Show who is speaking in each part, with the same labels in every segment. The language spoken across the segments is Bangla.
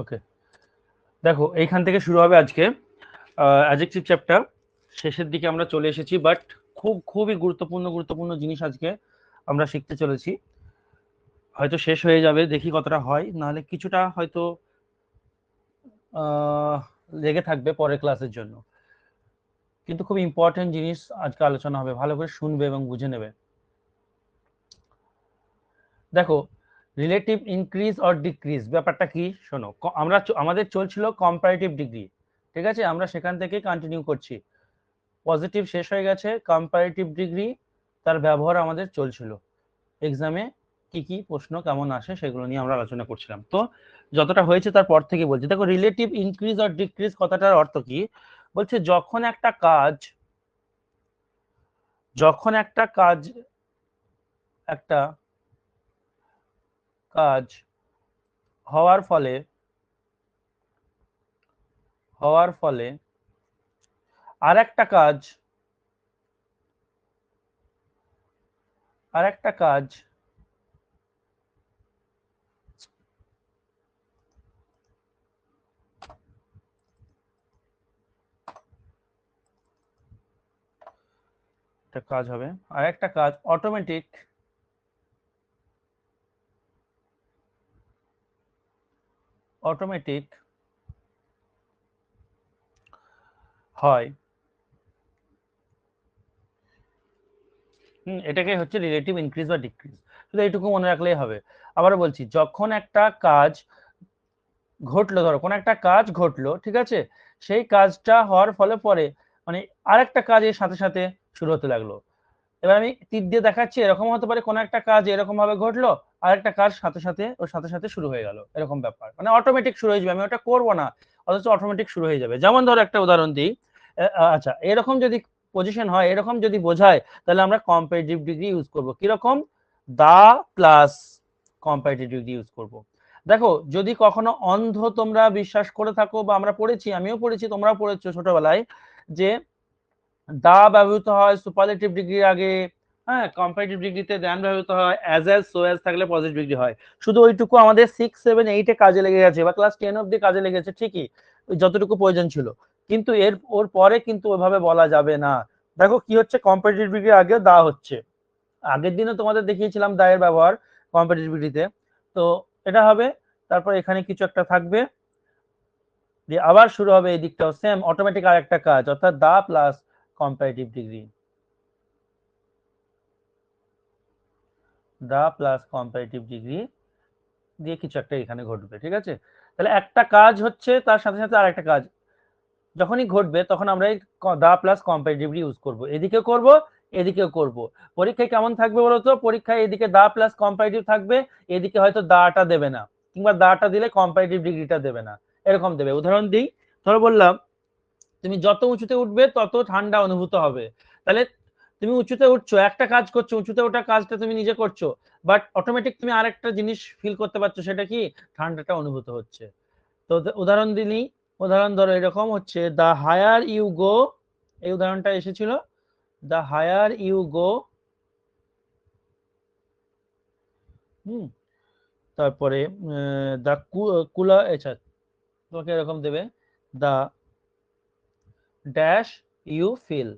Speaker 1: ওকে, দেখো এইখান থেকে শুরু হবে আজকে অ্যাডজেক্টিভ চ্যাপ্টার। শেষের দিকে আমরা চলে এসেছি, বাট খুবই গুরুত্বপূর্ণ জিনিস আজকে আমরা শিখতে চলেছি। হয়তো শেষ হয়ে যাবে, দেখি কতটা হয়, নাহলে কিছুটা হয়তো লেগে থাকবে পরের ক্লাসের জন্য। কিন্তু খুব ইম্পর্টেন্ট জিনিস আজকে আলোচনা হবে, ভালো করে শুনবে এবং বুঝে নেবে। দেখো, রিলেটিভ ইনক্রিজ অর ডিক্রিজ ব্যাপারটা কি শোনো। আমাদের চলছিল কম্পারেটিভ ডিগ্রি, ঠিক আছে? আমরা সেখান থেকে কন্টিনিউ করছি। পজিটিভ শেষ হয়ে গেছে, কম্পারেটিভ ডিগ্রি তার ব্যবহার আমাদের চলছিল। এক্সামে কি কি প্রশ্ন কেমন আসে সেগুলো নিয়ে আমরা আলোচনা করছিলাম। তো যতটা হয়েছে তারপর থেকে বলছি। দেখো, রিলেটিভ ইনক্রিজ অর ডিক্রিজ কথাটার অর্থ কি? বলছে যখন একটা কাজ একটা কাজ হওয়ার ফলে আর একটা কাজ হবে, আর একটা কাজ অটোমেটিক হয়। এটাকে হচ্ছে রিলেটিভ ইনক্রিজ বা ডিক্রিজ। শুধু এইটুকু মনে রাখলেই হবে। আবারও বলছি, যখন একটা কাজ ঘটলো, ধরো কোন একটা কাজ ঘটলো, ঠিক আছে? সেই কাজটা হওয়ার ফলে পরে মানে আরেকটা কাজ এর সাথে সাথে শুরু হতে লাগলো। এবার আমি তীর দিয়ে দেখাচ্ছি, এরকম হতে পারে কোন একটা কাজ এরকম ভাবে ঘটলো, আরেকটা কাজ সাথে সাথে শুরু হয়ে গেল, এরকম ব্যাপার। মানে অটোমেটিক শুরু হয়ে যাবে, আমি ওটা করবো না, অথচ অটোমেটিক শুরু হয়ে যাবে। যেমন ধরো একটা উদাহরণ দিই। আচ্ছা, এরকম যদি পজিশন হয়, এরকম যদি বোঝায়, তাহলে আমরা কম্পারেটিভ ডিগ্রি ইউজ করবো। কিরকম? The plus comparative degree use করব। দেখো, যদি কখনো অন্ধ তোমরা বিশ্বাস করে থাকো, বা আমরা পড়েছি, আমিও পড়েছি, তোমরাও পড়েছো ছোটবেলায়, যে দা ব্যবহৃত হয় সুপারলেটিভ ডিগ্রির আগে, হ্যাঁ, কম্পারেটিভ ডিগ্রিতে দ্যান ব্যবহৃত হয়, অ্যাজ সো অ্যাজ থাকলে পজিটিভ ডিগ্রি হয়। শুধু ওইটুকু আমাদের 6, 7, 8 কাজে লেগে গেছে, বা ক্লাস 10 অবধি কাজে লেগেছে, ঠিকই, যতটুকু প্রয়োজন ছিল। কিন্তু ওর পরে কিন্তু ওইভাবে বলা যাবে না। দেখো কি হচ্ছে, কম্পারেটিভ ডিগ্রির আগে দা হচ্ছে। আগের দিনে তোমাদের দেখিয়েছিলাম দা এর ব্যবহার কম্পারেটিভ ডিগ্রিতে। তো এটা হবে, তারপর এখানে কিছু একটা থাকবে, দিয়ে আবার শুরু হবে এই দিকটাও সেম অটোমেটিক আর একটা কাজ, অর্থাৎ দা প্লাস কম্পারেটিভ ডিগ্রি, দিয়ে কিছু একটা এখানে ঘটবে, ঠিক আছে? তাহলে একটা কাজ হচ্ছে, তার সাথে সাথে আরেকটা কাজ যখনই ঘটবে, তখন আমরা এই দা প্লাস কম্পারেটিভ ইউজ করব। এদিকেও করব, এদিকেও করব। পরীক্ষায় কেমন থাকবে বলতো? পরীক্ষায় এদিকে দা প্লাস কম্পারেটিভ থাকবে, এদিকে হয়তো দাটা দেবে না, কিংবা দাটা দিলে কম্পারেটিভ ডিগ্রিটা দেবে না, এরকম দেবে। উদাহরণ দিই, ধরো বললাম তুমি যত উঁচুতে উঠবে তত ঠান্ডা অনুভূত হবে। তাহলে তুমি উঁচুতে উঠছো, একটা কাজ করছো, উঁচুতে ওঠা কাজটা তুমি নিজে করছো, বাট অটোমেটিক তুমি আরেকটা জিনিস ফিল করতে পারছো, সেটা কি? ঠান্ডাটা অনুভূত হচ্ছে। তো উদাহরণ দিলি, উদাহরণ ধরো এরকম হচ্ছে, দ্য হায়ার ইউ গো, এই উদাহরণটা এসেছিল, দ্য হায়ার ইউ গো, তারপরে দ্য কুলার, আচ্ছা, তোমাকে এরকম দেবে, দ্য ড্যাশ ইউ ফিল,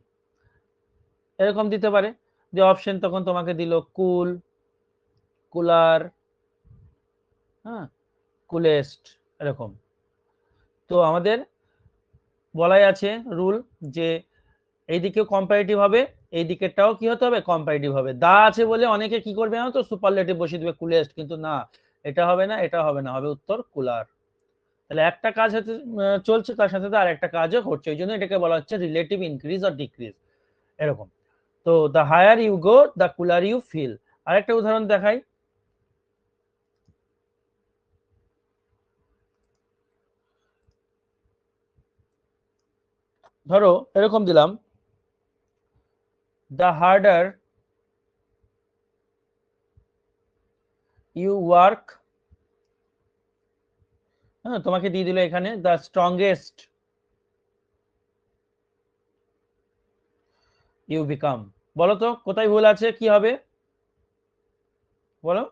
Speaker 1: এরকম দিতে পারে। যে অপশন তখন তোমাকে দিল কুল, কুলার, হ্যাঁ, কুলেস্ট, এরকম। তো আমাদের বলাই আছে রুল, যে এইদিকেও কম্পারেটিভ হবে, এই দিকেরটাও কি হতে হবে? কম্পারেটিভ হবে। দা আছে বলে অনেকে কি করবে না, তো সুপারলেটিভ বসিয়ে দিবে কুলেস্ট, কিন্তু না, এটা হবে না, এটা হবে না, হবে উত্তর কুলার। তাহলে একটা কাজ হচ্ছে চলছে, তার সাথে আর একটা কাজও ঘটছে, ওই জন্য এটাকে বলা হচ্ছে রিলেটিভ ইনক্রিজ অর ডিক্রিজ, এরকম। তো the higher you go, the cooler you feel. আরেকটা উদাহরণ দেখাই, ধরো এরকম দিলাম, দ্য হার্ডার ইউ ওয়ার্ক, হ্যাঁ, তোমাকে দিয়ে দিল এখানে দ্য স্ট্রংগেস্ট ইউ বিকাম। বলো তো কোথায় ভুল আছে, কি হবে বলো?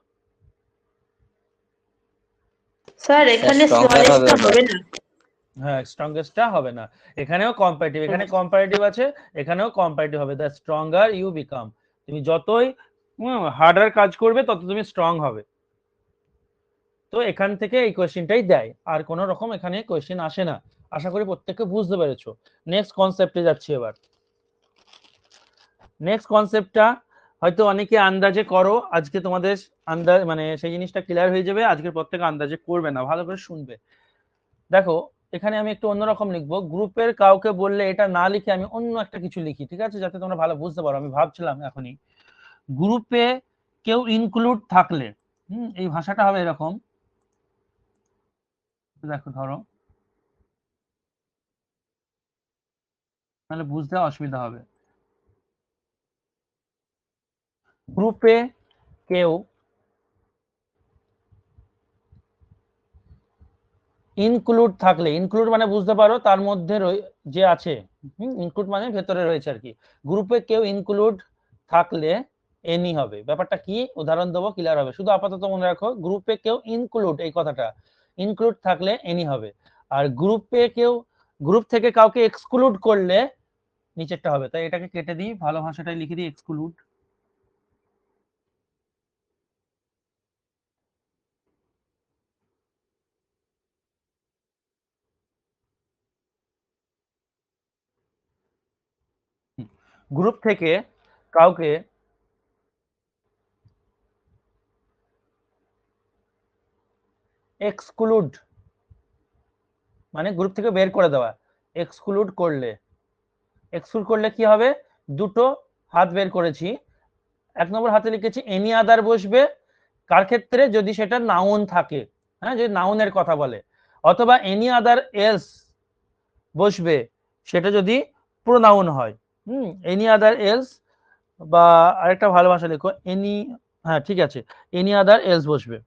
Speaker 2: স্যার এখানে স্মলেস্টটা হবে না।
Speaker 1: হ্যাঁ, স্ট্রংগেস্টটা হবে না, এখানেও কম্পারেটিভ, এখানে কম্পারেটিভ আছে, এখানেও কম্পারেটিভ হবে। দ্য স্ট্রঙ্গার ইউ বিকাম, তুমি যতই হার্ডার কাজ করবে তত তুমি স্ট্রং হবে। তো এখান থেকে এই কোয়েশ্চেনটাই দেয়, আর কোনো রকম এখানে কোয়েশ্চেন আসে না। আশা করি প্রত্যেককে বুঝতে পেরেছো। নেক্সট কনসেপ্টে যাচ্ছি এবার। নেক্সট কনসেপ্টটা হয়তো অনেকে আন্দাজে করো, আজকে তোমাদের আন্দাজ মানে সেই জিনিসটা ক্লিয়ার হয়ে যাবে। আজকে প্রত্যেকে আন্দাজে করবে না, ভালো করে শুনবে। দেখো এখানে আমি একটু অন্যরকম লিখবো, গ্রুপের কাউকে বললে এটা না লিখে আমি অন্য একটা কিছু লিখি, ঠিক আছে, যাতে তোমরা ভালো বুঝতে পারো। আমি ভাবছিলাম এখনই, গ্রুপে কেউ ইনক্লুড থাকলে, এই ভাষাটা হবে এরকম। দেখো ধরো, তাহলে বুঝতে অসুবিধা হবে। গ্রুপে কেউ ইনক্লুড থাকলে, ইনক্লুড মানে বুঝতে পারো তার মধ্যে যে আছে, ইনক্লুড মানে ভেতরে রয়েছে আর কি। গ্রুপে কেউ ইনক্লুড থাকলে এনি হবে। ব্যাপারটা কি, উদাহরণ দেবো, ক্লিয়ার হবে। শুধু আপাতত মনে রাখো, গ্রুপে কেউ ইনক্লুড, এই কথাটা ইনক্লুড থাকলে এনি হবে। আর গ্রুপে কেউ, গ্রুপ থেকে কাউকে এক্সক্লুড করলে নিচেরটা হবে। তাই এটাকে কেটে দিই, ভালো ভাষাটাই লিখে দিই, এক্সক্লুড। গ্রুপ থেকে কাউকে এক্সক্লুড মানে গ্রুপ থেকে বের করে দেওয়া। এক্সক্লুড করলে, এক্সক্লুড করলে কি হবে, দুটো হাত বের করেছি। এক নম্বর হাতে লিখেছি এনি আদার বসবে, কার ক্ষেত্রে, যদি সেটা নাউন থাকে, হ্যাঁ, যদি নাউনের কথা বলে, অথবা এনি আদার এলস বসবে, সেটা যদি প্রোনাউন হয়। এনি আদার এলস, বা আরেকটা ভালো ভাষা লেখো এনি, হ্যাঁ ঠিক আছে, এনি আদার এলস বসবে,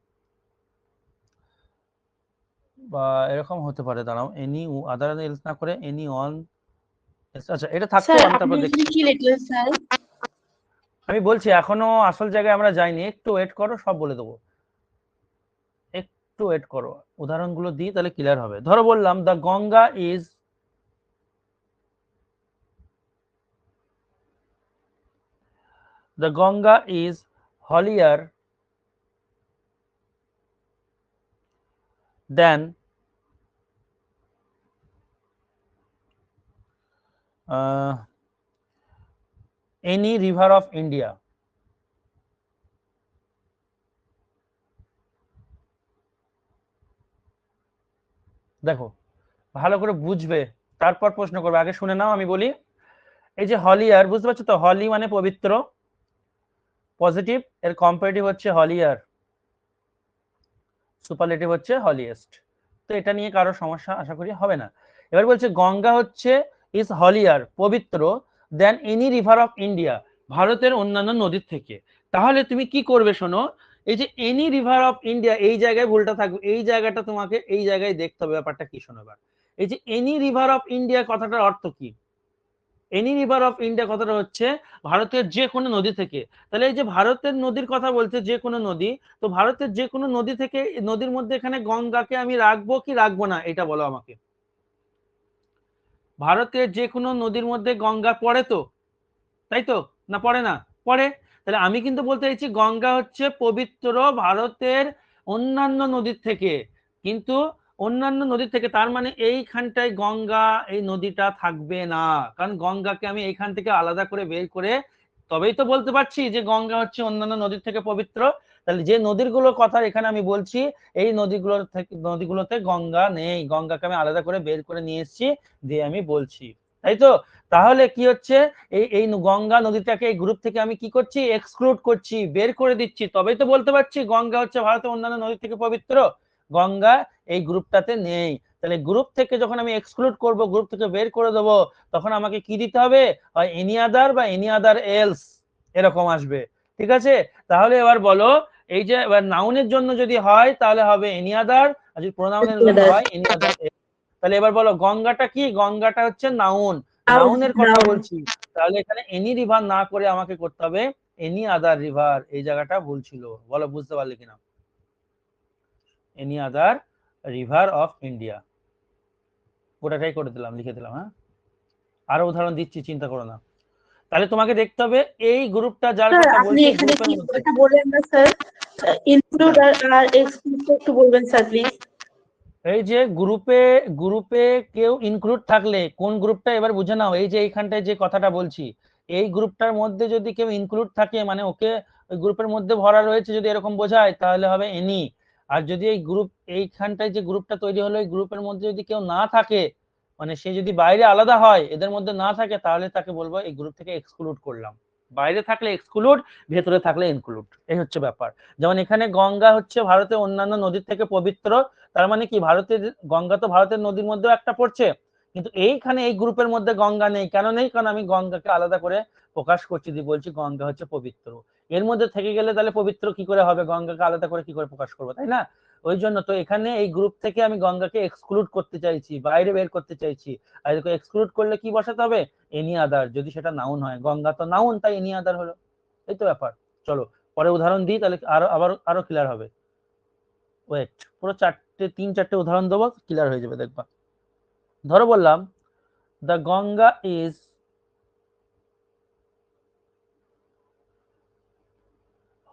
Speaker 1: বা এরকম হতে পারে, দাঁড়াও, এনি আদার এলস না করে এনি অন। আচ্ছা এটা থাকতো, আমি তারপর দেখি।
Speaker 2: কি লিখলেন স্যার?
Speaker 1: আমি বলছি এখনো আসল জায়গায় আমরা যাইনি, একটু ওয়েট করো, সব বলে দেবো, একটু ওয়েট করো, উদাহরণগুলো দিই তাহলে ক্লিয়ার হবে। ধরো বললাম the Ganga is, the Ganga is হলিয়ার than any river of India. দেখো ভালো করে বুঝবে, তারপর প্রশ্ন করবে, আগে শুনে নাও আমি বলি। এই যে হলিয়ার, বুঝতে পারছো তো, হলি মানে পবিত্র, পজিটিভ, এর কম্পারেটিভ হচ্ছে হলিয়ার, সুপারলেটিভ হচ্ছে হলিয়েস্ট। তো এটা নিয়ে কারো সমস্যা আশা করি হবে না। এবার বলছে গঙ্গা হচ্ছে ইজ হলিয়ার, পবিত্র, than any river of India, ভারতের অন্যান্য নদীর থেকে। তাহলে তুমি কি করবে শোনো, এই যে এনি রিভার অফ ইন্ডিয়া, এই জায়গায় ভুলটা থাকবে, এই জায়গাটা তোমাকে এই জায়গায় দেখতে হবে ব্যাপারটা কি। শোনো এবার, এই যে এনি রিভার অফ ইন্ডিয়া কথাটার অর্থ কি, এনি রিভার অফ ইন্ডিয়া কথাটা হচ্ছে ভারতের যে কোনো নদী থেকে। তাহলে এই যে ভারতের নদীর কথা বলছে, যে কোনো নদী, তো ভারতের যে কোনো নদী থেকে, নদীর মধ্যে এখানে গঙ্গাকে আমি রাখবো কি রাখবো না, এটা বলো আমাকে। ভারতের যে কোনো নদীর মধ্যে গঙ্গা পড়ে তো, তাই তো, না পড়ে না, পড়ে। তাহলে আমি কিন্তু বলতে চাইছি গঙ্গা হচ্ছে পবিত্র ভারতের অন্যান্য নদীর থেকে, কিন্তু অন্যান্য নদীর থেকে, তার মানে এইখানটায় গঙ্গা এই নদীটা থাকবে না, কারণ গঙ্গাকে আমি এইখান থেকে আলাদা করে বের করে তবেই তো বলতে পারছি যে গঙ্গা হচ্ছে অন্যান্য নদীর থেকে পবিত্র। তাহলে যে নদীগুলোর কথা এখানে আমি বলছি, এই নদীগুলোর থেকে, নদীগুলোতে গঙ্গা নেই, গঙ্গাকে আমি আলাদা করে বের করে নিয়ে এসেছি, দিয়ে আমি বলছি, তাই তো। তাহলে কি হচ্ছে, এই এই গঙ্গা নদীটাকে এই গ্রুপ থেকে আমি কি করছি, এক্সক্লুড করছি, বের করে দিচ্ছি, তবেই তো বলতে পারছি গঙ্গা হচ্ছে ভারতের অন্যান্য নদী থেকে পবিত্র। গঙ্গা এই গ্রুপটাতে নেই, তাহলে গ্রুপ থেকে যখন আমি এক্সক্লুড করব, গ্রুপ থেকে বের করে দেবো, তখন আমাকে কি দিতে হবে, হয় এনি আদার বা এনি আদার এলস, এরকম আসবে, ঠিক আছে। তাহলে এবার বলো, এই যে এবার নাউনের জন্য যদি হয় তাহলে হবে এনি আদার, আর যদি প্রোনাউনের জন্য হয় এনি আদার। তাহলে এবার বলো গঙ্গাটা কি, গঙ্গাটা হচ্ছে নাউন, নাউনের কথা বলছি, তাহলে এখানে এনি রিভার না করে আমাকে করতে হবে এনি আদার রিভার, এই জায়গাটা ভুল ছিল, বলো বুঝতে পারলে কিনা, any other river of India, পুরোটাই করে দিলাম, লিখে দিলাম। হ্যাঁ, আরো উদাহরণ দিচ্ছি, চিন্তা করো না। তাহলে তোমাকে দেখতে হবে এই গ্রুপটা যার
Speaker 2: স্যার
Speaker 1: কথা
Speaker 2: আপনি
Speaker 1: বলছি
Speaker 2: এখানে
Speaker 1: গ্রুপের
Speaker 2: কি
Speaker 1: মধ্যে।
Speaker 2: বলটা বললেন না স্যার, ইনক্লুড আর এক্সক্লুড একটু বলবেন স্যার প্লিজ।
Speaker 1: এই যে গ্রুপে কেউ ইনক্লুড থাকলে কোন গ্রুপটা, এবার বুঝে নাও। এই যে এইখানটায় যে কথাটা বলছি, এই গ্রুপটার মধ্যে যদি কেউ ইনক্লুড থাকে মানে ওকে ওই গ্রুপের মধ্যে ভরা রয়েছে, যদি এরকম বোঝায় তাহলে হবে এনি। আর যদি এই গ্রুপ, এইখানটায় যে গ্রুপটা তৈরি হলো এই গ্রুপের মধ্যে যদি কেউ না থাকে, মানে সে যদি বাইরে আলাদা হয়, এদের মধ্যে না থাকে, তাহলে তাকে বলবো এই গ্রুপ থেকে এক্সক্লুড করলাম। বাইরে থাকলে এক্সক্লুড, ভেতরে থাকলে ইনক্লুড, এই হচ্ছে ব্যাপার। যেমন এখানে গঙ্গা হচ্ছে ভারতের অন্যান্য নদীর থেকে পবিত্র, তার মানে কি ভারতের গঙ্গা তো ভারতের নদীর মধ্যেও একটা পড়ছে, কিন্তু এইখানে এই গ্রুপের মধ্যে গঙ্গা নেই। কেন নেই? কারণ আমি গঙ্গাকে আলাদা করে প্রকাশ করছি, দিয়ে বলছি গঙ্গা হচ্ছে পবিত্র। এর মধ্যে থেকে গেলে তাহলে পবিত্র কি করে হবে? গঙ্গাকে আলাদা করে কি করে প্রকাশ করবো, তাই না? ওই জন্য তো এখানে এই গ্রুপ থেকে আমি গঙ্গাকে এক্সক্লুড করতে চাইছি, বাইরে বের করতে চাইছি। আর এক্সক্লুড করলে কি বসাতে হবে? এনি আদার, যদি সেটা নাউন হয়। গঙ্গা তো নাউন, তাই এনি আদার হলো। এই তো ব্যাপার। চলো পরে উদাহরণ দিই, তাহলে আরো ক্লিয়ার হবে। ওয়েট, পুরো তিন চারটে উদাহরণ দেবো, ক্লিয়ার হয়ে যাবে, দেখবা। ধরো বললাম the Ganga is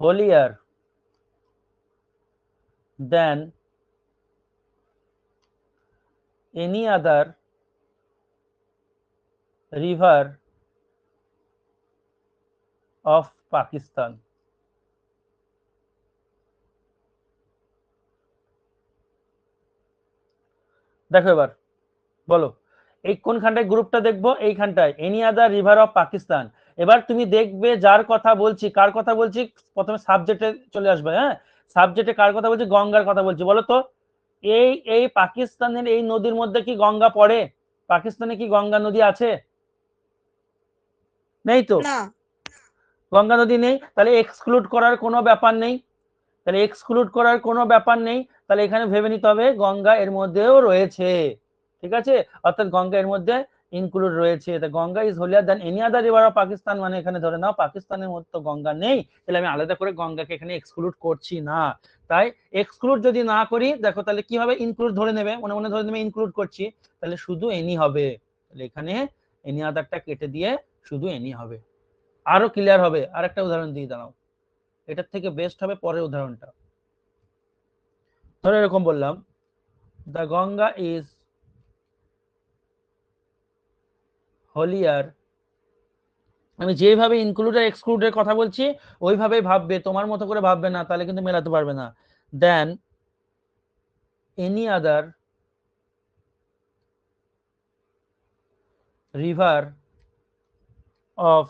Speaker 1: holier than any other river of Pakistan. দেখো এবার বলো, এই কোনখানটায় গ্রুপটা দেখবো? এইখানটায়, any other river of Pakistan. এবার তুমি দেখবে যার কথা বলছি, কার কথা বলছি, প্রথমে সাবজেক্টে চলে আসবে। হ্যাঁ, সাবজেক্টে কার কথা বলছি? গঙ্গার কথা বলছি। বলো তো, এই এই পাকিস্তানের এই নদীর মধ্যে কি গঙ্গা পড়ে? পাকিস্তানে কি গঙ্গা নদী আছে? নেই তো,
Speaker 3: না।
Speaker 1: গঙ্গা নদী নেই, তাহলে এক্সক্লুড করার কোনো ব্যাপার নেই। তাহলে এক্সক্লুড করার কোনো ব্যাপার নেই, তাহলে এখানে ভেবে নিতে হবে গঙ্গা এর মধ্যেও রয়েছে। ঠিক আছে, অর্থাৎ গঙ্গা এর মধ্যে ইনক্লুড রয়েছে। তা Ganga is holier than any other river of Pakistan, মানে এখানে ধরে নাও পাকিস্তানের মধ্যে গঙ্গা নেই, তাহলে আমি আলাদা করে গঙ্গাকে এখানে এক্সক্লুড করছি না। তাই এক্সক্লুড যদি না করি, দেখো তাহলে কি হবে? ইনক্লুড ধরে নেবে, মনে মনে ধরে নেবে ইনক্লুড করছি, তাহলে শুধু এনি হবে। তাহলে এখানে এনি আদারটা কেটে দিয়ে শুধু এনি হবে। আরো ক্লিয়ার হবে। আর একটা উদাহরণ দিয়ে দাঁড়াও, এটার থেকে বেস্ট হবে পরের উদাহরণটা। ধরো এরকম বললাম, দ্য গঙ্গা ইজ হোলিয়ার, আমি যেভাবে ইনক্লুড আর এক্সক্লুডের কথা বলছি ওইভাবেই ভাববে, তোমার মতো করে ভাববে না, তাহলে কিন্তু মেলাতে পারবে না। দেন any other river of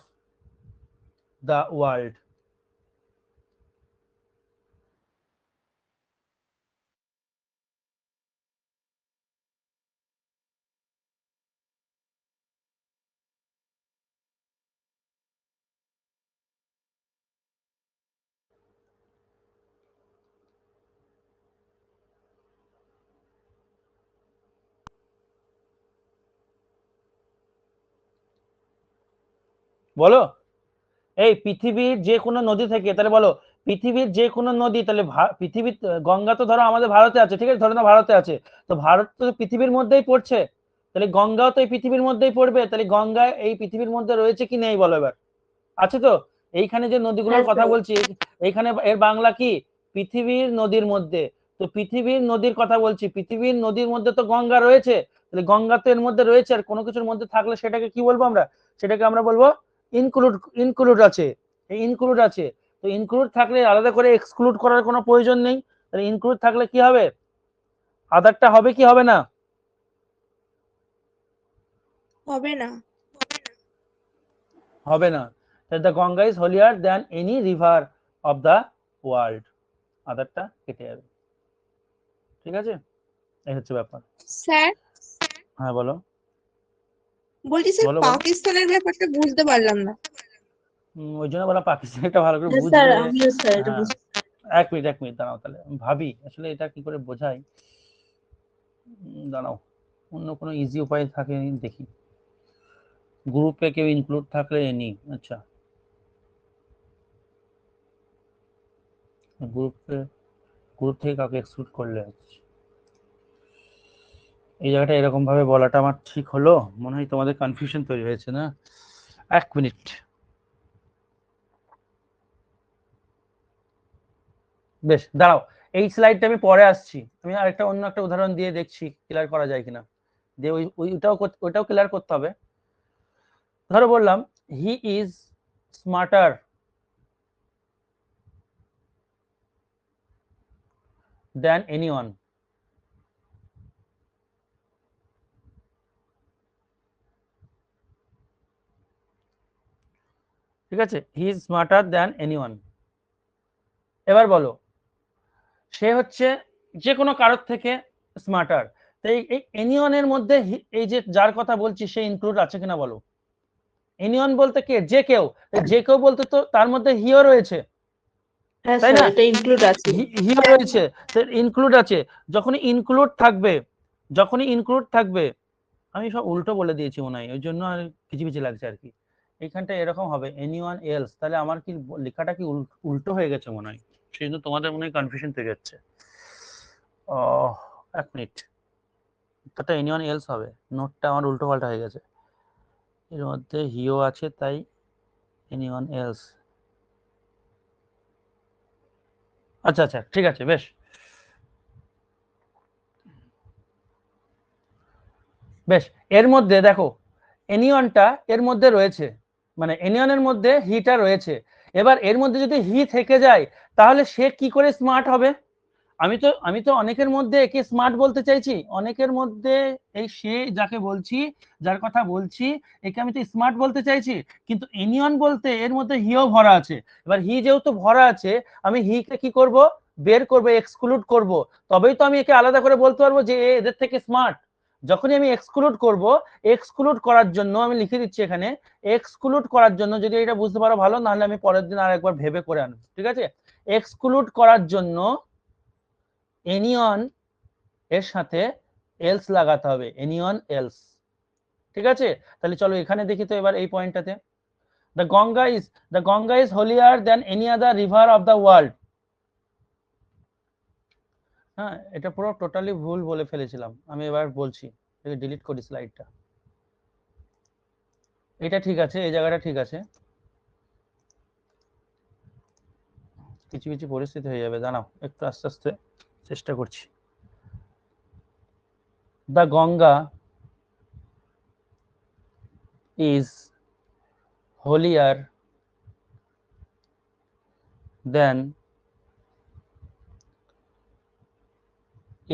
Speaker 1: the world. বলো, এই পৃথিবীর যে কোনো নদী থেকে, তাহলে বলো পৃথিবীর যে কোনো নদী, তাহলে পৃথিবীর গঙ্গা তো ধরো আমাদের ভারতে আছে, ঠিক আছে, ধরো না ভারতে আছে, তো ভারত তো পৃথিবীর মধ্যেই পড়ছে, তাহলে গঙ্গাও তো এই পৃথিবীর মধ্যেই পড়বে। তাহলে গঙ্গা এই পৃথিবীর মধ্যে রয়েছে কি নেই বলো এবার? আছে তো। এইখানে যে নদীগুলোর
Speaker 2: হ্যাঁ
Speaker 1: কথা
Speaker 2: স্যার।
Speaker 1: বলছি, এইখানে এর বাংলা কি? পৃথিবীর নদীর মধ্যে। তো পৃথিবীর নদীর কথা বলছি, পৃথিবীর নদীর মধ্যে তো গঙ্গা রয়েছে, তাহলে গঙ্গা তো এর মধ্যে রয়েছে। আর কোনো কিছুর মধ্যে থাকলে সেটাকে কি বলবো আমরা? সেটাকে আমরা বলবো ইনক্লুড। ইনক্লুড আছে, এই ইনক্লুড আছে। তো ইনক্লুড থাকলে আলাদা করে এক্সক্লুড করার কোনো প্রয়োজন নেই। তাহলে ইনক্লুড থাকলে কি হবে? আদারটা হবে কি হবে না?
Speaker 3: হবে না।
Speaker 1: হবে না। The Ganga is holier than any river of the world, আদারটা কেটে যাবে। ঠিক আছে, এই হচ্ছে ব্যাপার।
Speaker 3: স্যার
Speaker 1: হ্যাঁ বলো।
Speaker 3: বলছি, স্যার
Speaker 1: বলো বলো।
Speaker 3: পাকিস্তানের ব্যাপারটা বুঝতে পারলাম না।
Speaker 1: ওই জন্য বলা পাকিস্তানিটা ভালো করে
Speaker 2: হ্যাঁ স্যার,
Speaker 1: বুঝবে।
Speaker 2: আমিও স্যার এটা
Speaker 1: হ্যাঁ, এক মিনিট দাঁড়াও, তাহলে আমি ভাবি আসলে এটা কি করে বোঝাই। দাঁড়াও, অন্য কোনো ইজি উপায় থাকে দেখি। গ্রুপে কেউ ইনক্লুড থাকলে এনি, আচ্ছা গ্রুপে, গ্রুপ থেকে কাউকে এক্সক্লুড করলে, এই জায়গাটা এরকম ভাবে বলাটা আমার ঠিক হলো? মনে হয় তোমাদের কনফিউশন তৈরি হয়েছে না? 1 মিনিট। বেশ, দাঁড়াও, এই স্লাইডটা আমি পরে আসছি। আমি আরেকটা অন্য একটা উদাহরণ দিয়ে দেখছি ক্লিয়ার করা যায় কিনা। দিয়ে ওইটাও ক্লিয়ার করতে হবে। ধরো বললাম he is smarter than anyone. ঠিক আছে, he is smarter than anyone. এবার বলো সে হচ্ছে যে কোনো কারোর থেকে স্মার্টার। তো এই এনিওয়ানের মধ্যে এই যে যার কথা বলছি সে ইনক্লুড আছে কিনা বলো। এনিওয়ান বলতে কে? যে কেউ। যে কেউ বলতে তো তার মধ্যে হিও রয়েছে,
Speaker 2: হ্যাঁ
Speaker 1: তাই
Speaker 2: স্যার
Speaker 1: না?
Speaker 2: এটা ইনক্লুড আছে।
Speaker 1: হিও রয়েছে, ইনক্লুড আছে। যখনই ইনক্লুড থাকবে, আমি সব উল্টো বলে দিয়েছি মনে হয়, ওই জন্য আর কিচিমিচি লাগছে আর কি। এইখানটা এরকম হবে এনিওয়ান এলস, তাহলে আমার কি লেখাটা কি উল্টো হয়ে গেছে মনে হয়, সেই জন্য তোমাদের মনে হয় কনফিউশন তৈরি হচ্ছে। 1 মিনিট, এটা এনিওয়ান এলস হবে, নোটটা আমার উল্টো পাল্টা হয়ে গেছে। এর মধ্যে হিও আছে তাই এনিওয়ান এলস। আচ্ছা আচ্ছা, ঠিক আছে, বেশ বেশ। এর মধ্যে দেখো এনিওয়ানটা এর মধ্যে রয়েছে, মানে এনিওয়ানের মধ্যে হিটা রয়েছে। এবার এর মধ্যে যদি হি থেকে যায় তাহলে সে কি করে স্মার্ট হবে? আমি তো অনেকের মধ্যে একে স্মার্ট বলতে চাইছি, অনেকের মধ্যে এই সে যাকে বলছি, যার কথা বলছি, একে আমি তো স্মার্ট বলতে চাইছি, কিন্তু এনিওয়ান বলতে এর মধ্যে হিও ভরা আছে। এবার হি যেহেতু ভরা আছে, আমি হিকে কি করব? বের করব, এক্সক্লুড করব, তবেই তো আমি একে আলাদা করে বলতে পারবো যে এদের থেকে স্মার্ট। যখনই আমি এক্সক্লুড করব, এক্সক্লুড করার জন্য আমি লিখে দিচ্ছি এখানে, এক্সক্লুড করার জন্য, যদি এটা বুঝতে পারো ভালো, নাহলে আমি পরের দিন আর একবার ভেবে করে আনবো, ঠিক আছে? এক্সক্লুড করার জন্য এনিওয়ান এর সাথে এলস লাগাতে হবে, এনিওয়ান এলস। ঠিক আছে, তাহলে চলো এখানে দেখি তো এবার এই পয়েন্টটাতে, the Ganga is holier than any other river of the world. হ্যাঁ, এটা পুরো টোটালি ভুল বলে ফেলেছিলাম, আমি এবার বলছি, ডিলিট করি স্লাইডটা। এটা ঠিক আছে, এই জায়গাটা ঠিক আছে, কিছু কিছু পরিস্থিতি হয়ে যাবে, দাঁড়াও একটু আস্তে আস্তে চেষ্টা করছি। The Ganga is holier than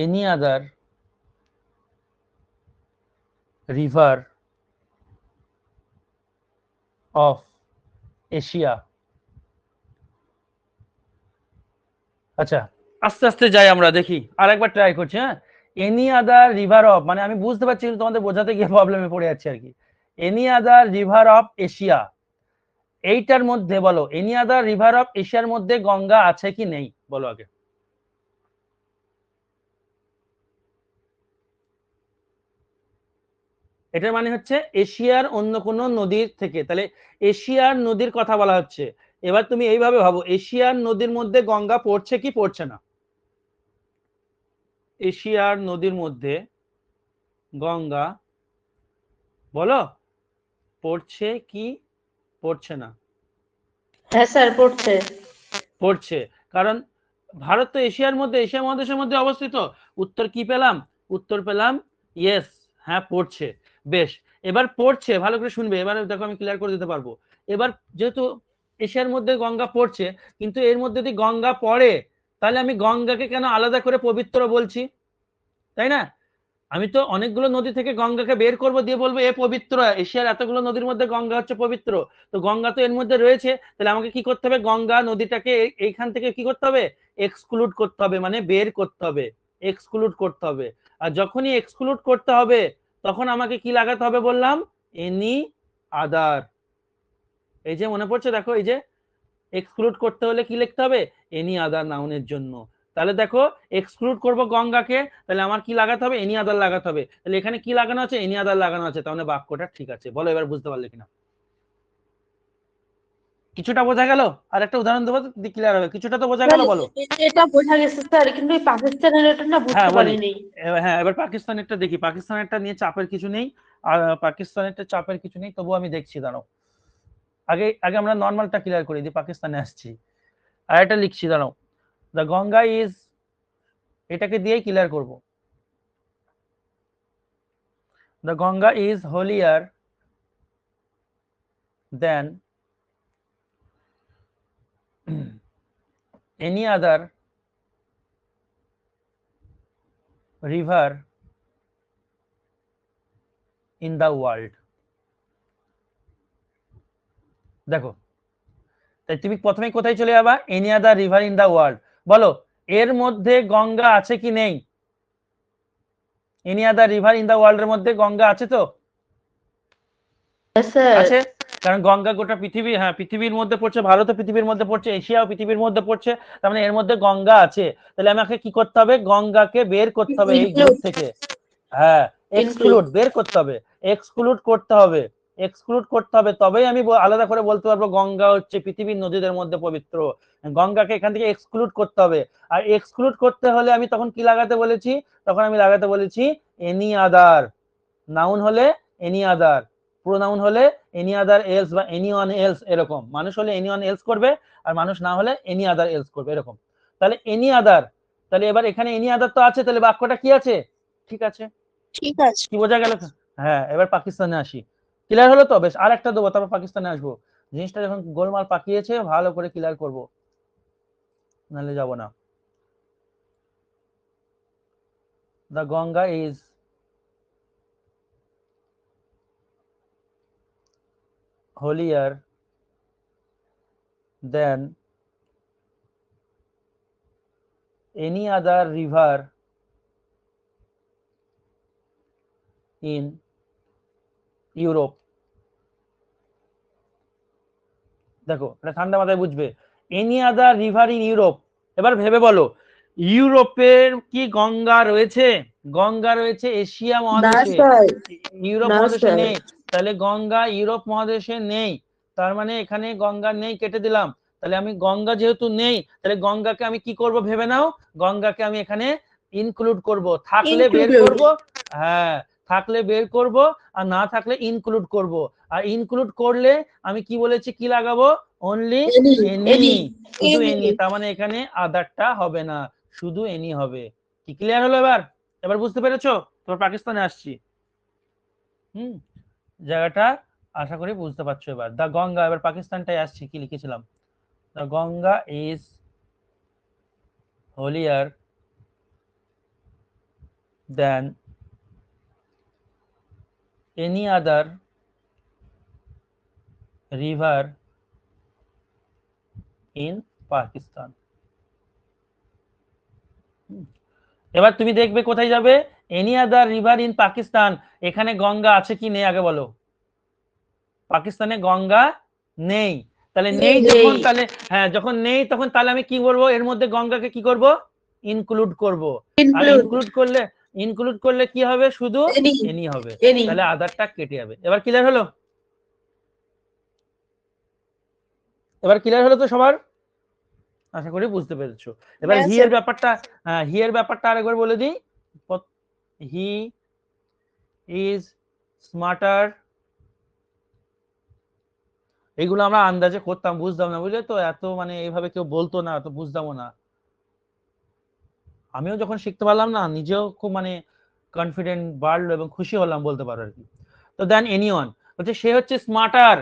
Speaker 1: any other river of Asia। আচ্ছা, আস্তে আস্তে যাই, আমরা দেখি, আর একবার ট্রাই করছি। হ্যাঁ, এনি আদার রিভার অফ, মানে আমি বুঝতে পারছি কিন্তু তোমাদের বোঝাতে গিয়ে প্রবলেমে পড়ে যাচ্ছে আর কি। Any other river of Asia, এইটার মধ্যে বলো এনি আদার রিভার অফ এশিয়ার মধ্যে গঙ্গা আছে কি নেই বলো আগে। এটার মানে হচ্ছে এশিয়ার অন্য কোনো নদীর থেকে, তাহলে এশিয়ার নদীর কথা বলা হচ্ছে। এবার তুমি এইভাবে ভাবো, এশিয়ার নদীর মধ্যে গঙ্গা পড়ছে কি পড়ছে না? এশিয়ার নদীর মধ্যে গঙ্গা বলো পড়ছে কি পড়ছে না?
Speaker 2: হ্যাঁ স্যার পড়ছে।
Speaker 1: পড়ছে, কারণ ভারত তো এশিয়ার মধ্যে, এশিয়া মহাদেশের মধ্যে অবস্থিত। উত্তর কি পেলাম? উত্তর পেলাম ইয়েস, হ্যাঁ পড়ছে। বেশ, এবার পড়ছে, ভালো করে শুনবে, এবার দেখো আমি ক্লিয়ার করে দিতে পারবো। এবার যেহেতু এশিয়ার মধ্যে গঙ্গা পড়ছে, কিন্তু এর মধ্যে যদি গঙ্গা পড়ে, তাহলে আমি গঙ্গাকে কেন আলাদা করে পবিত্র বলছি, তাই না? আমি তো অনেকগুলো নদী থেকে গঙ্গাকে বের করব, দিয়ে বলবো এ পবিত্র, এশিয়ার এতগুলো নদীর মধ্যে গঙ্গা হচ্ছে পবিত্র, তো গঙ্গা তো এর মধ্যে রয়েছে, তাহলে আমাকে কি করতে হবে? গঙ্গা নদীটাকে এইখান থেকে কি করতে হবে? এক্সক্লুড করতে হবে, মানে বের করতে হবে, এক্সক্লুড করতে হবে। আর যখনই এক্সক্লুড করতে হবে, তখন আমাকে কি লাগাতে হবে বললাম? Any other. এই যে মনে পড়ছে, দেখো এই যে এক্সক্লুড করতে হলে কি লিখতে হবে? এনি আদার নাউনের জন্য। তাহলে দেখো এক্সক্লুড করব গঙ্গাকে, তাহলে আমার কি লাগাতে হবে? এনি আদার লাগাতে হবে। তাহলে এখানে কি লাগানো আছে? এনি আদার লাগানো আছে, তাহলে বাক্যটা ঠিক আছে। বলো এবার বুঝতে পারলে কিনা? কিছুটা বোঝা গেল? আর একটা উদাহরণ দেবো, ক্লিয়ার হবে। কিছুটা তো বোঝা গেল, বলো।
Speaker 2: এটা বোঝা গেছে স্যার, কিন্তু এই পাকিস্তানের এটা না বুঝতে
Speaker 1: হ্যাঁ বলি।
Speaker 2: পারিনি।
Speaker 1: হ্যাঁ, এবার পাকিস্তানেরটা দেখি। পাকিস্তানেরটা নিয়ে চাপের কিছু নেই, আর পাকিস্তানেরটা চাপের কিছু নেই, তবুও আমি দেখছি, দাঁড়াও। আগে আগে আমরা নর্মালটা ক্লিয়ার করি, দিয়ে পাকিস্তানে আসছি। আর এটা লিখছি, দাঁড়াও। দ্য গঙ্গা ইজ, এটাকে দিয়েই ক্লিয়ার করব। The Ganga is holier than any other river in the world. দেখো, তাই তুমি প্রথমে কোথায় চলে যাবা? Any other river in the world. বলো, এর মধ্যে গঙ্গা আছে কি নেই? Any other river in the world এর মধ্যে গঙ্গা আছে তো? আছে, কারণ গঙ্গা গোটা পৃথিবী, হ্যাঁ পৃথিবীর মধ্যে পড়ছে, ভারতও পৃথিবীর মধ্যে পড়ছে, এশিয়াও পৃথিবীর মধ্যে পড়ছে, তার মানে এর মধ্যে গঙ্গা আছে। তাহলে আমাকে কি করতে হবে? গঙ্গাকে বের করতে হবে এই গ্রুপ থেকে। হ্যাঁ, এক্সক্লুড, বের করতে হবে, এক্সক্লুড করতে হবে, এক্সক্লুড করতে হবে, তবেই আমি আলাদা করে বলতে পারবো গঙ্গা হচ্ছে পৃথিবীর নদীদের মধ্যে পবিত্র। গঙ্গাকে এখান থেকে এক্সক্লুড করতে হবে। আর এক্সক্লুড করতে হলে আমি তখন কি লাগাতে বলেছি? তখন আমি লাগাতে বলেছি এনি আদার। নাউন হলে এনি আদার, প্রোনাউন হলে এনি আদার এলস বা এনি ওয়ান এলস, এরকম। মানুষ হলে এনি ওয়ান এলস করবে, আর মানুষ না হলে এনি আদার এলস করবে, এরকম। তাহলে এনি আদার, তাহলে এবার এখানে এনি আদার তো আছে, তাহলে বাক্যটা কি আছে? ঠিক আছে,
Speaker 3: ঠিক আছে।
Speaker 1: কি বোঝা গেল? হ্যাঁ, এবার পাকিস্তানে আসি। ক্লিয়ার হলো তো? বেশ, আর একটা দেবো, তারপর পাকিস্তানে আসবো। জিনিসটা যখন গোলমাল পাকিয়েছে, ভালো করে ক্লিয়ার করব, নাহলে যাব না। The Ganga is holier than any other river in Europe. দেখো, এটা ঠান্ডা মাথায় বুঝবে। Any other river in Europe. এবার ভেবে বলো, ইউরোপের কি গঙ্গা রয়েছে? গঙ্গা রয়েছে এশিয়া মহাদেশে, ইউরোপ মহাদেশে নেই। তাহলে গঙ্গা ইউরোপ মহাদেশে নেই, তার মানে এখানে গঙ্গা নেই, কেটে দিলাম। তাহলে আমি গঙ্গা যেহেতু নেই, তাহলে গঙ্গাকে আমি কি করব ভেবে নাও? গঙ্গাকে আমি এখানে ইনক্লুড করব, থাকলে বের করব। হ্যাঁ, থাকলে বের করব, আর না থাকলে ইনক্লুড করব। আর ইনক্লুড করলে আমি কি বলেছি, কি লাগাবো? অনলি এনি, শুধু এনি। তার মানে এখানে আদারটা হবে না, শুধু এনি হবে। কি ক্লিয়ার হলো এবার? এবার বুঝতে পেরেছো? তোমার পাকিস্তানে আসছি। জায়গাটা আশা করি বুঝতে পারছো এবার। দা গঙ্গা, এবার পাকিস্তানটাই আসছি, কি লিখেছিলাম? The Ganga is holier than any other river in Pakistan. এবার তুমি দেখবে কোথায় যাবে? Any other river in Pakistan. এখানে গঙ্গা আছে কি নেই আগে বলো? পাকিস্তানে গঙ্গা নেই। তাহলে নেই যখন, তাহলে হ্যাঁ যখন নেই তখন তাহলে আমি কি বলবো? এর মধ্যে গঙ্গাকে কি করব? ইনক্লুড করব। আর ইনক্লুড করলে কি হবে? শুধু এনি হবে, তাহলে আদারটা কেটে যাবে। এবার ক্লিয়ার হলো? এবার ক্লিয়ার হলো তো সবার? আশা করি বুঝতে পেরেছো। এবার
Speaker 3: হ্যাঁ,
Speaker 1: হি এর ব্যাপারটা, হ্যাঁ হি এর ব্যাপারটা আরেকবার বলে দিই। হি ইজ স্মার্টার, এইগুলো আমরা আন্দাজে করতাম, বুঝতাম না, বুঝলে তো? এত মানে এইভাবে কেউ বলতো না, তো বুঝতামও না। আমিও যখন শিখতে পারলাম না, নিজেও খুব মানে কনফিডেন্ট বাড়লো এবং খুশি হলাম বলতে পারো আর কি। তো দেন এনিওয়ান হচ্ছে, সে হচ্ছে স্মার্টার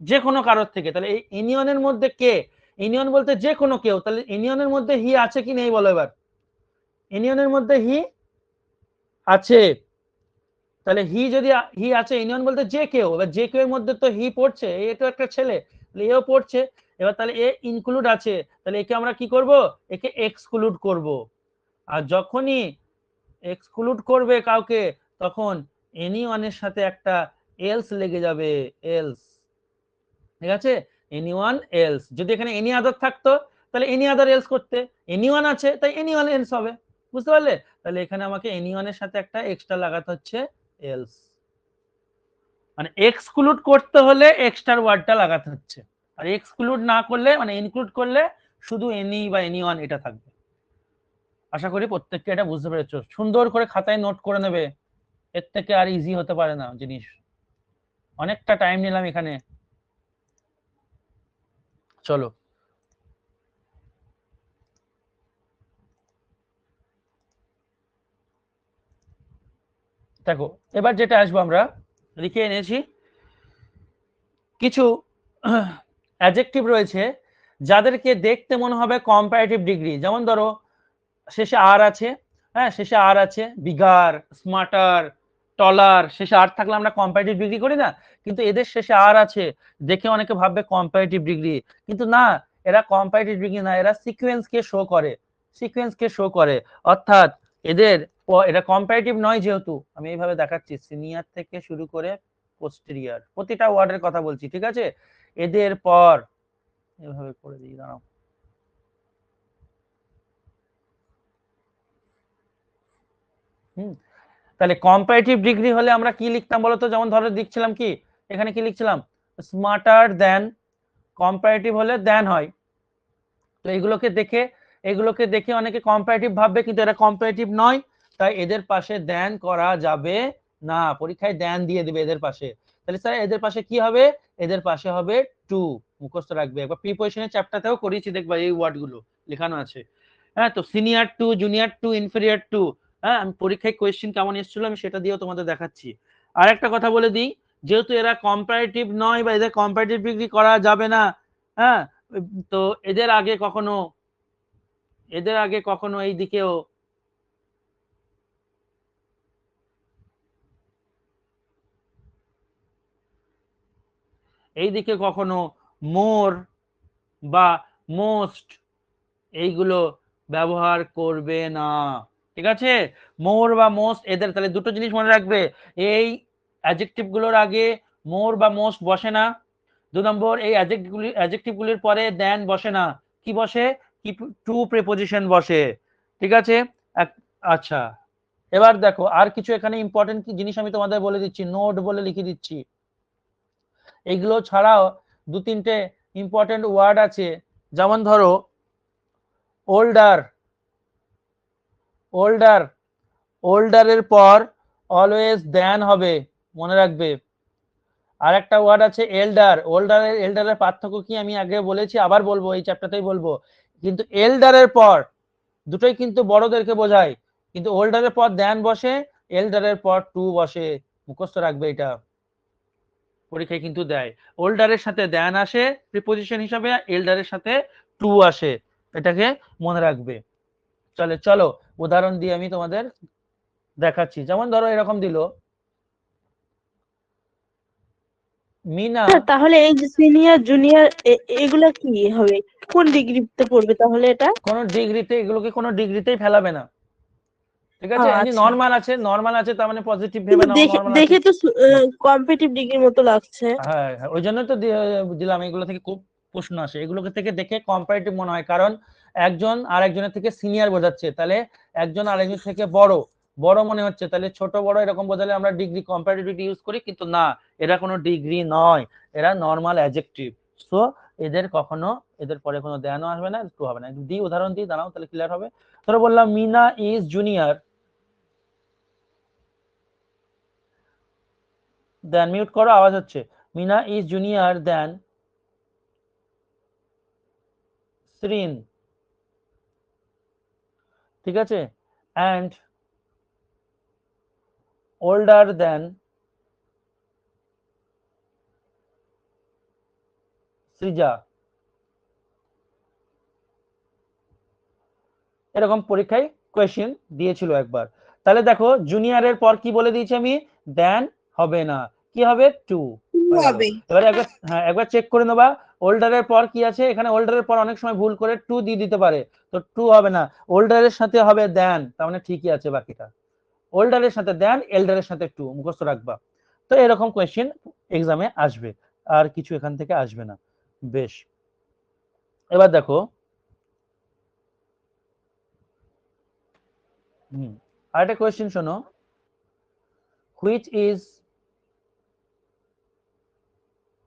Speaker 1: যে কোনো কারোর থেকে। তাহলে এই এনিওয়ানের মধ্যে কে? এনিওয়ান বলতে যে কোনো কেউ। তাহলে এনিওয়ানের মধ্যে হি আছে কি নেই বলো এবার? এনিওয়ানের মধ্যে হি আছে। তাহলে হি যদি হি আছে, এনিওয়ান বলতে যে কেউ। এবার যে কেউ এর মধ্যে তো হি পড়ছে, এ তো একটা ছেলে, এও পড়ছে। এবার তাহলে এ ইনক্লুড আছে, তাহলে একে আমরা কি করব? একে এক্সক্লুড করব। আর যখনই এক্সক্লুড করবে কাউকে, তখন এনিওয়ানের সাথে একটা এলস লেগে যাবে, এলস। ঠিক আছে, এনিওয়ান এলস। যদি এখানে এনি আদার থাকতো, তাহলে এনি আদার এলস করতে। এনিওয়ান আছে, তাই এনিওয়ান এলস হবে। বুঝতে পারলে? তাহলে এখানে আমাকে এনিওয়ানের সাথে একটা এক্সট্রা লাগাতে হচ্ছে এলস, মানে এক্সক্লুড করতে হলে এক্সট্রা ওয়ার্ডটা লাগাতে হচ্ছে। আর এক্সক্লুড না করলে মানে ইনক্লুড করলে শুধু এনি বা এনিওয়ান এটা থাকবে। আশা করি প্রত্যেককে এটা বুঝতে পেরেছো। সুন্দর করে খাতায় নোট করে নেবে, এর থেকে আর ইজি হতে পারে না জিনিস। অনেকটা টাইম নিলাম এখানে। চলো দেখো, এবার যেটা আসবো আমরা লিখে এনেছি কিছু অ্যাডজেক্টিভ রয়েছে যাদেরকে দেখতে মনে হবে কম্পারেটিভ ডিগ্রি। যেমন ধরো শেষে আর আছে, হ্যাঁ শেষে আর আছে, বিগার, স্মার্টার, টলার, শেষে আর থাকলে আমরা কম্পারেটিভ ডিগ্রি করি না, কিন্তু এদের শেষে আর আছে দেখে অনেকে ভাববে কম্পারেটিভ ডিগ্রি, কিন্তু না, এরা কম্পারেটিভ ডিগ্রি না, এরা সিকোয়েন্সকে শো করে, সিকোয়েন্সকে শো করে। অর্থাৎ এদের এটা কম্পারেটিভ নয়, যেহেতু আমি এইভাবে দেখাচ্ছি সিনিয়র থেকে শুরু করে পোস্টেরিয়র, প্রতিটা ওয়ার্ডের কথা বলছি, ঠিক আছে? এদের পর এভাবে করে দিই, দাঁড়াও, তাহলে কম্পারেটিভ ডিগ্রি হলে আমরা কি লিখতাম বলতো? যেমন ধরো লিখছিলাম কি, এখানে কি লিখছিলাম, স্মার্টার দেন, কম্পারেটিভ হলে দেন হয়। তো এগুলোকে দেখে অনেকে কম্পারেটিভ ভাববে, কিন্তু এটা কম্পারেটিভ নয়, তাই এদের পাশে দেন করা যাবে না, পরীক্ষায় দেন দিয়ে দিবে এদের পাশে। তাহলে স্যার এদের পাশে কি হবে? এদের পাশে হবে টু, মুখস্থ রাখবে, একবার প্রিপোজিশনের চ্যাপ্টারতেও করিয়েছি, দেখবা এই ওয়ার্ডগুলো লেখানো আছে। হ্যাঁ, তো senior to, junior to, inferior to, হ্যাঁ আমি পরীক্ষায় কোয়েশ্চেন কেমন এসেছিল আমি সেটা দিয়েও তোমাদের দেখাচ্ছি। আর একটা কথা বলে দিই, যেহেতু এরা কম্পারেটিভ নয় বা এদের কম্পারেটিভ ডিগ্রি করা যাবে না, হ্যাঁ, তো এদের আগে কখনো এই দিকেও এইদিকে কখনো মোর বা মোস্ট এইগুলো ব্যবহার করবে না, ঠিক আছে? মোর বা মোস্ট এদের, তাহলে দুটো জিনিস মনে রাখবে, এই অ্যাডজেক্টিভ গুলোর আগে মোর বা মোস্ট বসে না। 2 নম্বর, এই অ্যাডজেক্টিভ গুলির পরে দেন বসে না, কি বসে? কি, টু প্রিপোজিশন বসে, ঠিক আছে? আচ্ছা, এবার দেখো আর কিছু এখানে ইম্পর্টেন্ট জিনিস আমি তোমাদের বলে দিচ্ছি, নোট বলে লিখে দিচ্ছি। এগুলো ছাড়াও 2-3টে ইম্পর্টেন্ট ওয়ার্ড আছে, যেমন ধরো ওল্ডার, ওল্ডার, ওল্ডারের পর অলওয়েজ দেন হবে, মনে রাখবে। আর একটা ওয়ার্ড আছে এল্ডার, এল্ডারের পার্থক্য কি আমি আগে বলেছি, আবার বলবো, এই চ্যাপ্টারতেই বলবো, কিন্তু এল্ডারের পর দুটোই কিন্তু বড়দেরকে বোঝায়, কিন্তু ওল্ডারের পর দেন বসে, এল্ডারের পর টু বসে, মুখস্থ রাখবে এটা, পরীক্ষায় কিন্তু দেয়। ওল্ডারের সাথে দেন আসে প্রিপোজিশন হিসাবে, এল্ডারের সাথে টু আসে, এটাকে মনে রাখবে। চলো চলো উদাহরণ দিয়ে আমি তোমাদের দেখাচ্ছি। যেমন ধরো এরকম দিল, মিনা,
Speaker 2: তাহলে এই যে সিনিয়র জুনিয়র এগুলা কি হবে, কোন ডিগ্রিতে পড়বে তাহলে এটা?
Speaker 1: কোন ডিগ্রিতে, এগুলোকে কোনো ডিগ্রিতেই ফেলাবে না, ঠিক আছে? এমনি
Speaker 2: আচ্ছা,
Speaker 1: নরমাল আছে তার মানে পজিটিভ ভেবে
Speaker 2: কিন্তু
Speaker 1: নাও,
Speaker 2: দেখে
Speaker 1: নরমাল আছে।
Speaker 2: দেখে তো কম্পিটিটিভ ডিগ্রির মতো লাগছে।
Speaker 1: হ্যাঁ হ্যাঁ, ওই জন্য তো দিলাম, এগুলো থেকে খুব প্রশ্ন আসে, এগুলোকে থেকে দেখে কম্পারেটিভ মনে হয়, কারণ একজন আর একজনের থেকে সিনিয়র বোঝাচ্ছে, তাহলে একজন আরেকজন থেকে বড়, বড় মনে হচ্ছে, তাহলে ছোট বড় এরকম বোঝালে আমরা ডিগ্রি কম্পারেটিভ ডিগ্রি ইউজ করি, কিন্তু না, এরা কোনো ডিগ্রি নয়, এরা নর্মাল অ্যাডজেক্টিভ। সো এদের কখনো, এদের পরে কোনো দেয়ানো আসবে না, একটু হবে না। দি উদাহরণ দিই, দাঁড়াও তাহলে ক্লিয়ার হবে। ধরো বললাম Mina is junior than, mute করো, আওয়াজ হচ্ছে, Mina is junior than Sreen, ঠিক আছে, অ্যান্ড older than সৃজা। এরকম পরীক্ষায় কোয়েশ্চেন দিয়েছিল একবার। তাহলে দেখো জুনিয়রের পর কি বলে দিয়েছি আমি, দেন হবে না, কি হবে? টু হয়ে গেল।
Speaker 3: হবে।
Speaker 1: এবারে একবার, হ্যাঁ একবার চেক করে নেবা, ওল্ডারের পর কি আছে, এখানে ওল্ডারের পর অনেক সময় ভুল করে টু দিয়ে দিতে পারে, তো টু হবে না, ওল্ডারের সাথে হবে দেন, তার মানে ঠিকই আছে বাকিটা, ওল্ডারের সাথে দেন, এল্ডারের সাথে টু, মুখস্থ রাখবা। তো এরকম কোয়েশ্চেন এক্সামে আসবে, আর কিছু এখান থেকে আসবে না। বেশ, এবার দেখো, আরেকটা কোয়েশ্চেন শোনো, which is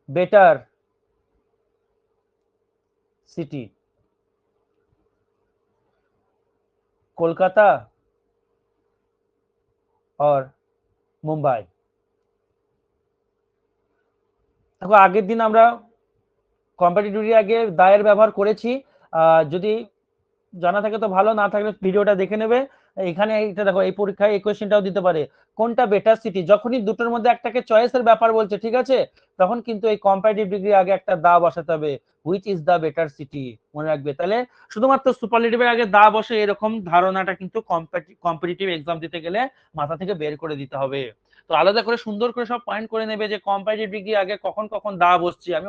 Speaker 1: better city, Kolkata और मुंबई। দেখো আগের দিন আমরা কম্পারেটিভলি আগে দায়ের ব্যবহার করেছি, যদি জানা থাকে তো ভালো, না থাকলে ভিডিওটা দেখে নেবে। এখানে এটা দেখো, এই পরীক্ষায় এই কোশ্চেনটাও দিতে পারে, কোনটা বেটার সিটি। যখনই দুটোর মধ্যে একটাকে চয়েসের ব্যাপার বলছে, ঠিক আছে, তখন কিন্তু এই কম্পারেটিভ ডিগ্রি আগে একটা দা বসাতে হবে, which is the better city, মনে রাখবে। তাহলে শুধুমাত্র সুপারলেটিভের আগে দা বসে এরকম ধারণাটা কিন্তু কম্পিটিটিভ এক্সাম দিতে গেলে মাথা থেকে বের করে দিতে হবে। তো আলাদা করে সুন্দর করে সব পয়েন্ট করে নেবে যে কম্পারেটিভ ডিগ্রি আগে কখন কখন দা বসছে। আমি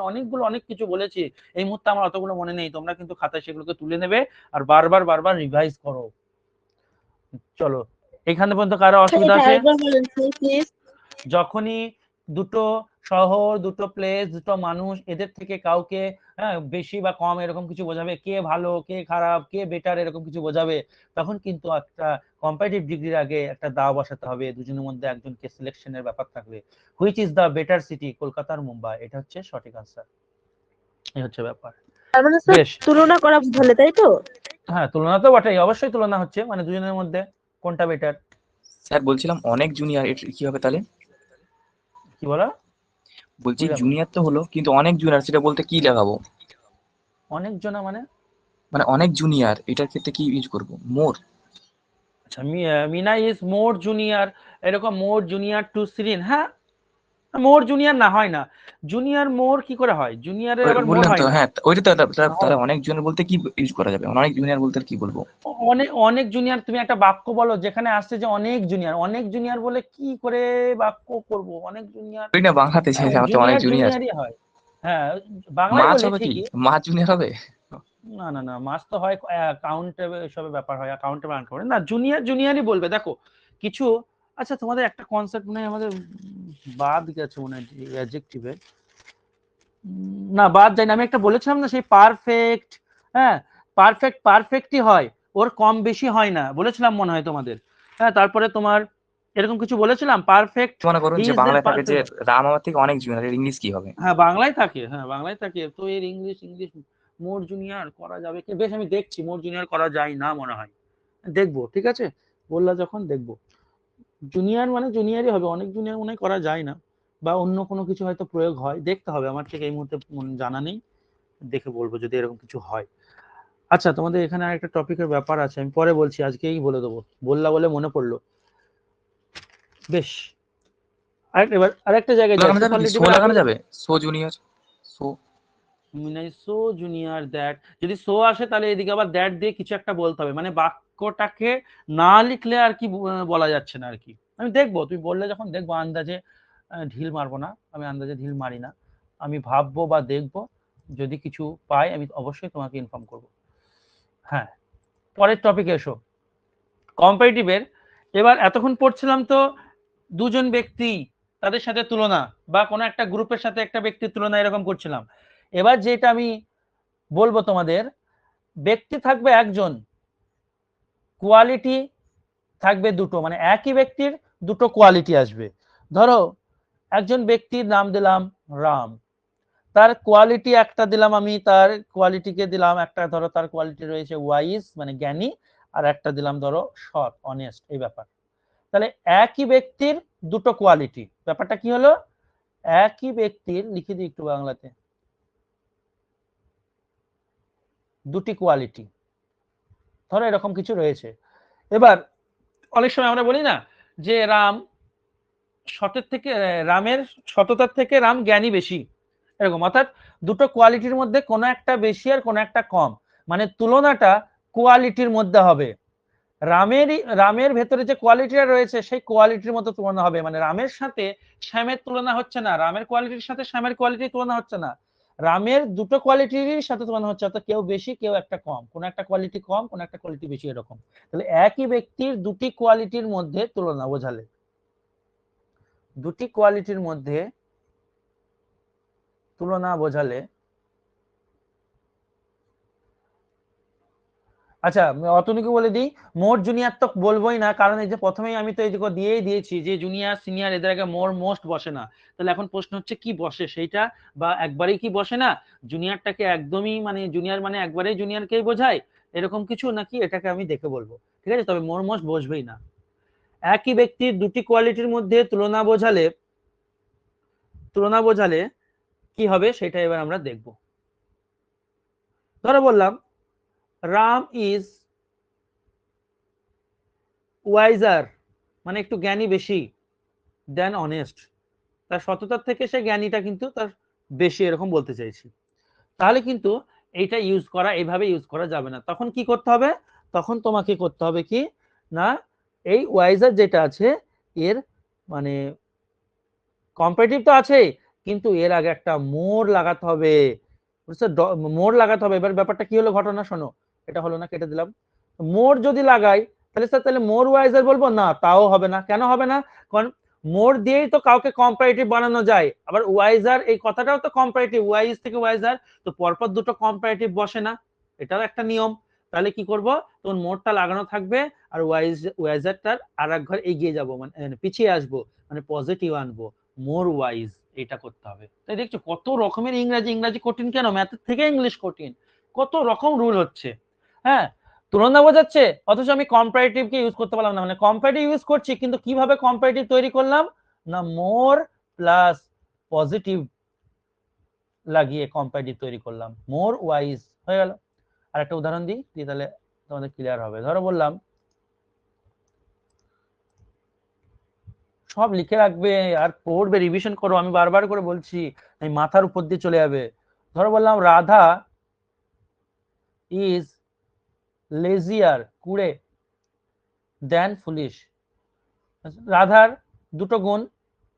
Speaker 1: অনেক কিছু বলেছি, এই মুহূর্তে আমার অতগুলো মনে নেই, তোমরা কিন্তু খাতায় সেগুলোকে তুলে নেবে আর বারবার রিভাইজ করো। চলো এখানে পর্যন্ত কারো অসুবিধা আছে? যখনই দুটো শহর, দুটো প্লেস, দুটো মানুষ, এদের থেকে কাউকে বেশি বা কম এরকম কিছু বোঝাবে, কে ভালো কে খারাপ কে বেটার এরকম কিছু বোঝাবে, তখন কিন্তু একটা কম্পারেটিভ ডিগ্রির আগে একটা দা বসাতে হবে, দুজনের মধ্যে একজনকে সিলেকশনের ব্যাপার থাকবে। Which is the better city, Kolkata আর মুম্বাই, এটা হচ্ছে সঠিক আনসার। এই হচ্ছে ব্যাপার।
Speaker 2: তার মানে স্যার
Speaker 1: বেশ,
Speaker 2: তুলনা করা ভালো, তাই তো?
Speaker 1: হ্যাঁ তুলনা তো বটেই, অবশ্যই তুলনা হচ্ছে, মানে দুজনের মধ্যে কোনটা বেটার।
Speaker 4: স্যার বলছিলাম অনেক জুনিয়র, এটা কি হবে তাহলে?
Speaker 1: কি বলো?
Speaker 4: বলছি
Speaker 1: বুঝলাম না।
Speaker 4: জুনিয়র তো হলো, কিন্তু অনেক জুনিয়র সেটা বলতে কি লাগাবো?
Speaker 1: অনেক জনা মানে?
Speaker 4: মানে অনেক জুনিয়র এটার ক্ষেত্রে কি ইউজ করব? মোর?
Speaker 1: আচ্ছা, মিনা ইজ মোর জুনিয়র, এরকম মোর জুনিয়র টু সিরিন। হ্যাঁ, মোর জুনিয়র না, হয় না। জুনিয়র মোর কি করে হয়? জুনিয়রের আবার মোর
Speaker 4: বললেন
Speaker 1: হয়
Speaker 4: তো,
Speaker 1: না।
Speaker 4: হ্যাঁ ওইটা তো। তাহলে
Speaker 1: হয়।
Speaker 4: অনেক জুনিয়র বলতে কি ইউজ করা যাবে? অনেক জুনিয়র বলতে কি বলবো?
Speaker 1: অনেক অনেক জুনিয়র, তুমি একটা বাক্য বলো যেখানে আসছে যে অনেক জুনিয়র। অনেক জুনিয়র বলে কি করে বাক্য করব? অনেক জুনিয়র,
Speaker 4: ওই না বাংলাতে আমার তো অনেক
Speaker 1: জুনিয়র
Speaker 4: জুনিয়র।
Speaker 1: জুনিয়রই হয়। হ্যাঁ, বাংলায়
Speaker 4: মাছ
Speaker 1: বলি
Speaker 4: হবে কি?
Speaker 1: ঠিকই।
Speaker 4: মাছ জুনিয়র হবে?
Speaker 1: না, মাস তো হয় অ্যাকাউন্টেবল, এসবের ব্যাপার হয় অ্যাকাউন্টেবল আনকাউন্টেবল, না জুনিয়র জুনিয়রই বলবে। দেখো কিছু, আচ্ছা তোমাদের একটা কনসেপ্ট মনে হয় আমাদের বাদ গেছে মনে হয় অ্যাডজেক্টিভে, না বাদ যায়নি। আমি একটা বলেছিলাম না সেই পারফেক্ট, হ্যাঁ পারফেক্টই হয়, ওর কম বেশি হয় না, বলেছিলাম মনে হয় তোমাদের। হ্যাঁ, তারপরে তোমার এরকম কিছু বলেছিলাম, পারফেক্ট
Speaker 4: মনে করুন
Speaker 1: হি
Speaker 4: যে
Speaker 1: ইজ এ
Speaker 4: বাংলায় থাকে যে
Speaker 1: পারফেক্ট।
Speaker 4: রাম আমার থেকে অনেক জুনিয়র, এর ইংলিশ কি হবে?
Speaker 1: হ্যাঁ বাংলায় থাকে, হ্যাঁ বাংলায় থাকে, তো এর ইংলিশ মোর জুনিয়র করা যাবে কি? বেশ, আমি দেখছি, মোর জুনিয়র করা যায় না মনে হয়, দেখবো, ঠিক আছে, বললা যখন দেখবো। জুনিয়র মানে জুনিয়রই হবে, অনেক জুনিয়র মনে হয় করা যায় না, বা অন্য কোনো কিছু হয়তো প্রয়োগ হয়, দেখতে হবে, আমার ঠিক এই মুহূর্তে জানা নেই, দেখে বলবো যদি এরকম কিছু হয়। আচ্ছা, তোমাদের এখানে আরেকটা টপিকের ব্যাপার আছে, আমি পরে বলছি, আজকেই বলে দেবো, বললা বলে মনে পড়লো। বেশ, এবার আরেকটা জায়গায় যাই,
Speaker 4: লাগানো যাবে কি? শো
Speaker 1: সুপারলেটিভের আগে
Speaker 4: লাগানো যাবে? Show junior, show.
Speaker 1: So junior that, যদি সো আসে তাহলে এদিকে আবার দ্যাট দিয়ে কিছু একটা বলতে হবে, মানে বাক্যটাকে না লিখলে আর কি বলা যাচ্ছে না আর কি। আমি দেখবো, তুমি বললে যখন দেখবো, আন্দাজে ঢিল মারবো না, আমি আন্দাজে ঢিল মারি না, আমি ভাববো বা দেখবো, যদি কিছু পাই আমি অবশ্যই তোমাকে ইনফর্ম করব। হ্যাঁ, পরের টপিকে এসো, কম্পারেটিভের। এবার এতক্ষণ পড়ছিলাম তো দুজন ব্যক্তি, তাদের সাথে তুলনা, বা কোনো একটা গ্রুপের সাথে একটা ব্যক্তির তুলনা এরকম করছিলাম। এবার যেটা আমি বলবো তোমাদের, ব্যক্তি থাকবে একজন, কোয়ালিটি থাকবে দুটো, মানে একই ব্যক্তির দুটো কোয়ালিটি আসবে। ধরো একজন ব্যক্তির নাম দিলাম রাম, তার কোয়ালিটি একটা দিলাম, আমি তার কোয়ালিটিকে দিলাম একটা, ধরো তার কোয়ালিটি রয়েছে ওয়াইজ মানে জ্ঞানী, আর একটা দিলাম ধরো সৎ অনেস্ট, এই ব্যাপার। তাহলে একই ব্যক্তির দুটো কোয়ালিটি, ব্যাপারটা কি হলো? একই ব্যক্তির, লিখে দিই একটু বাংলাতে, দুটি কোয়ালিটি, ধরো এরকম কিছু রয়েছে। এবার অনেক সময় আমরা বলি না যে রামের সততার থেকে রাম জ্ঞানী বেশি, এরকম, অর্থাৎ দুটো কোয়ালিটির মধ্যে কোনো একটা বেশি আর কোনো একটা কম, মানে তুলনাটা কোয়ালিটির মধ্যে হবে। রামের ভেতরে যে কোয়ালিটিটা রয়েছে সেই কোয়ালিটির মতো তুলনা হবে, মানে রামের সাথে শ্যামের তুলনা হচ্ছে না, রামের কোয়ালিটির সাথে শ্যামের কোয়ালিটির তুলনা হচ্ছে না, রামের দুটো কোয়ালিটির সাথে তুলনা হচ্ছে, অর্থাৎ কেউ বেশি কেউ একটা কম, কোন একটা কোয়ালিটি কম কোন একটা কোয়ালিটি বেশি, এরকম। তাহলে একই ব্যক্তির দুটি কোয়ালিটির মধ্যে তুলনা বোঝালে, দুটি কোয়ালিটির মধ্যে তুলনা বোঝালে আচ্ছা আমি অতটুকু বলে দিই, মোর জুনিয়র তো বলবোই না, কারণ এই যে প্রথমেই আমি তো এই যে দিয়েই দিয়েছি যে জুনিয়র সিনিয়র এদের আগে মোর মোস্ট বসে না। তাহলে এখন প্রশ্ন হচ্ছে কি বসে সেইটা, বা একবারেই কি বসে না, জুনিয়রটাকে একদমই মানে জুনিয়র মানে একবারেই জুনিয়রকেই বোঝায় এরকম কিছু, নাকি এটাকে আমি দেখে বলবো, ঠিক আছে? তবে মোর মোস্ট বসবেই না। একই ব্যক্তির দুটি কোয়ালিটির মধ্যে তুলনা বোঝালে কি হবে সেটা এবার আমরা দেখব। ধরো বললাম রাম ইজ ওয়াইজার, মানে একটু জ্ঞানী বেশি, দেন অনেস্ট, তার সততার থেকে সে জ্ঞানীটা কিন্তু তার বেশি, এরকম বলতে চাইছি। তাহলে কিন্তু এইটা এইভাবে ইউজ করা যাবে না। তখন কি করতে হবে? তখন তোমাকে করতে হবে কি না, এই ওয়াইজার যেটা আছে এর মানে কম্পারেটিভ তো আছে, কিন্তু এর আগে একটা মোর লাগাতে হবে, বুঝছো? মোর লাগাতে হবে। এবার ব্যাপারটা কি হলো, ঘটনা শোনো, এটা হলো না, কেটে দিলাম। মোর যদি লাগাই তাহলে স্যার তাহলে মোর ওয়াইজার বলবো না, তাও হবে না। কেন হবে না? কারণ মোর দিয়েই তো কাউকে কম্পারেটিভ বানানো যায়, আবার ওয়াইজার এই কথাটাও তো কম্পারেটিভ, ওয়াইজ থেকে ওয়াইজার, তো পরপর দুটো কম্পারেটিভ বসে না, এটাও একটা নিয়ম। তাহলে কি করব, তখন মোরটা লাগানো থাকবে আর ওয়াইজারটার আর এক ঘর এগিয়ে যাব, মানে পিছিয়ে আসবো, মানে পজিটিভ আনবো, মোর ওয়াইজ, এটা করতে হবে। তাই দেখছো কত রকমের ইংরাজি কঠিন, কেন ম্যাথের থেকে ইংলিশ কঠিন, কত রকম রুল হচ্ছে। হ্যাঁ, তুলনা বোঝাচ্ছে অথচ আমি কম্পারেটিভ কে ইউজ করতে পারলাম না, মানে কম্পারেটিভ ইউজ করছি কিন্তু কিভাবে কম্পারেটিভ তৈরি করলাম না, মোর প্লাস পজিটিভ লাগিয়ে কম্পারেটিভ তৈরি করলাম, মোর ওয়াইজ হয়ে গেল। আর একটা উদাহরণ দিই, তাহলে তোমাদের ক্লিয়ার হবে। ধরো বললাম, সব লিখে রাখবে আর পড়বে, রিভিশন করো, আমি বারবার করে বলছি, এই মাথার উপর দিয়ে চলে যাবে। ধরো বললাম রাধা ইজ লেজিয়ার কুড়ে দেন ফুলিশ। রাধার দুটো গুণ,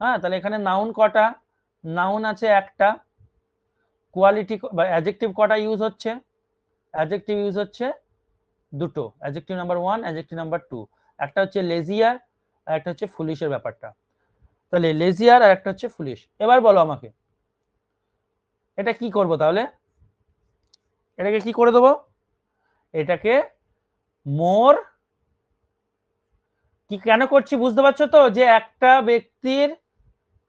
Speaker 1: হ্যাঁ, তাহলে এখানে নাউন কটা? নাউন আছে একটা। কোয়ালিটি বা অ্যাডজেক্টিভ কটা ইউজ হচ্ছে? অ্যাডজেক্টিভ ইউজ হচ্ছে দুটো, অ্যাডজেক্টিভ নাম্বার 1, অ্যাডজেক্টিভ নাম্বার 2। একটা হচ্ছে লেজিয়ার আর একটা হচ্ছে ফুলিশের ব্যাপারটা। তাহলে লেজিয়ার আর একটা হচ্ছে ফুলিশ। এবার বলো আমাকে এটা কি করব, তাহলে এটাকে কি করে দেবো? এটাকে মোর, কি কেন করছি বুঝতে পারছো তো, যে একটা ব্যক্তির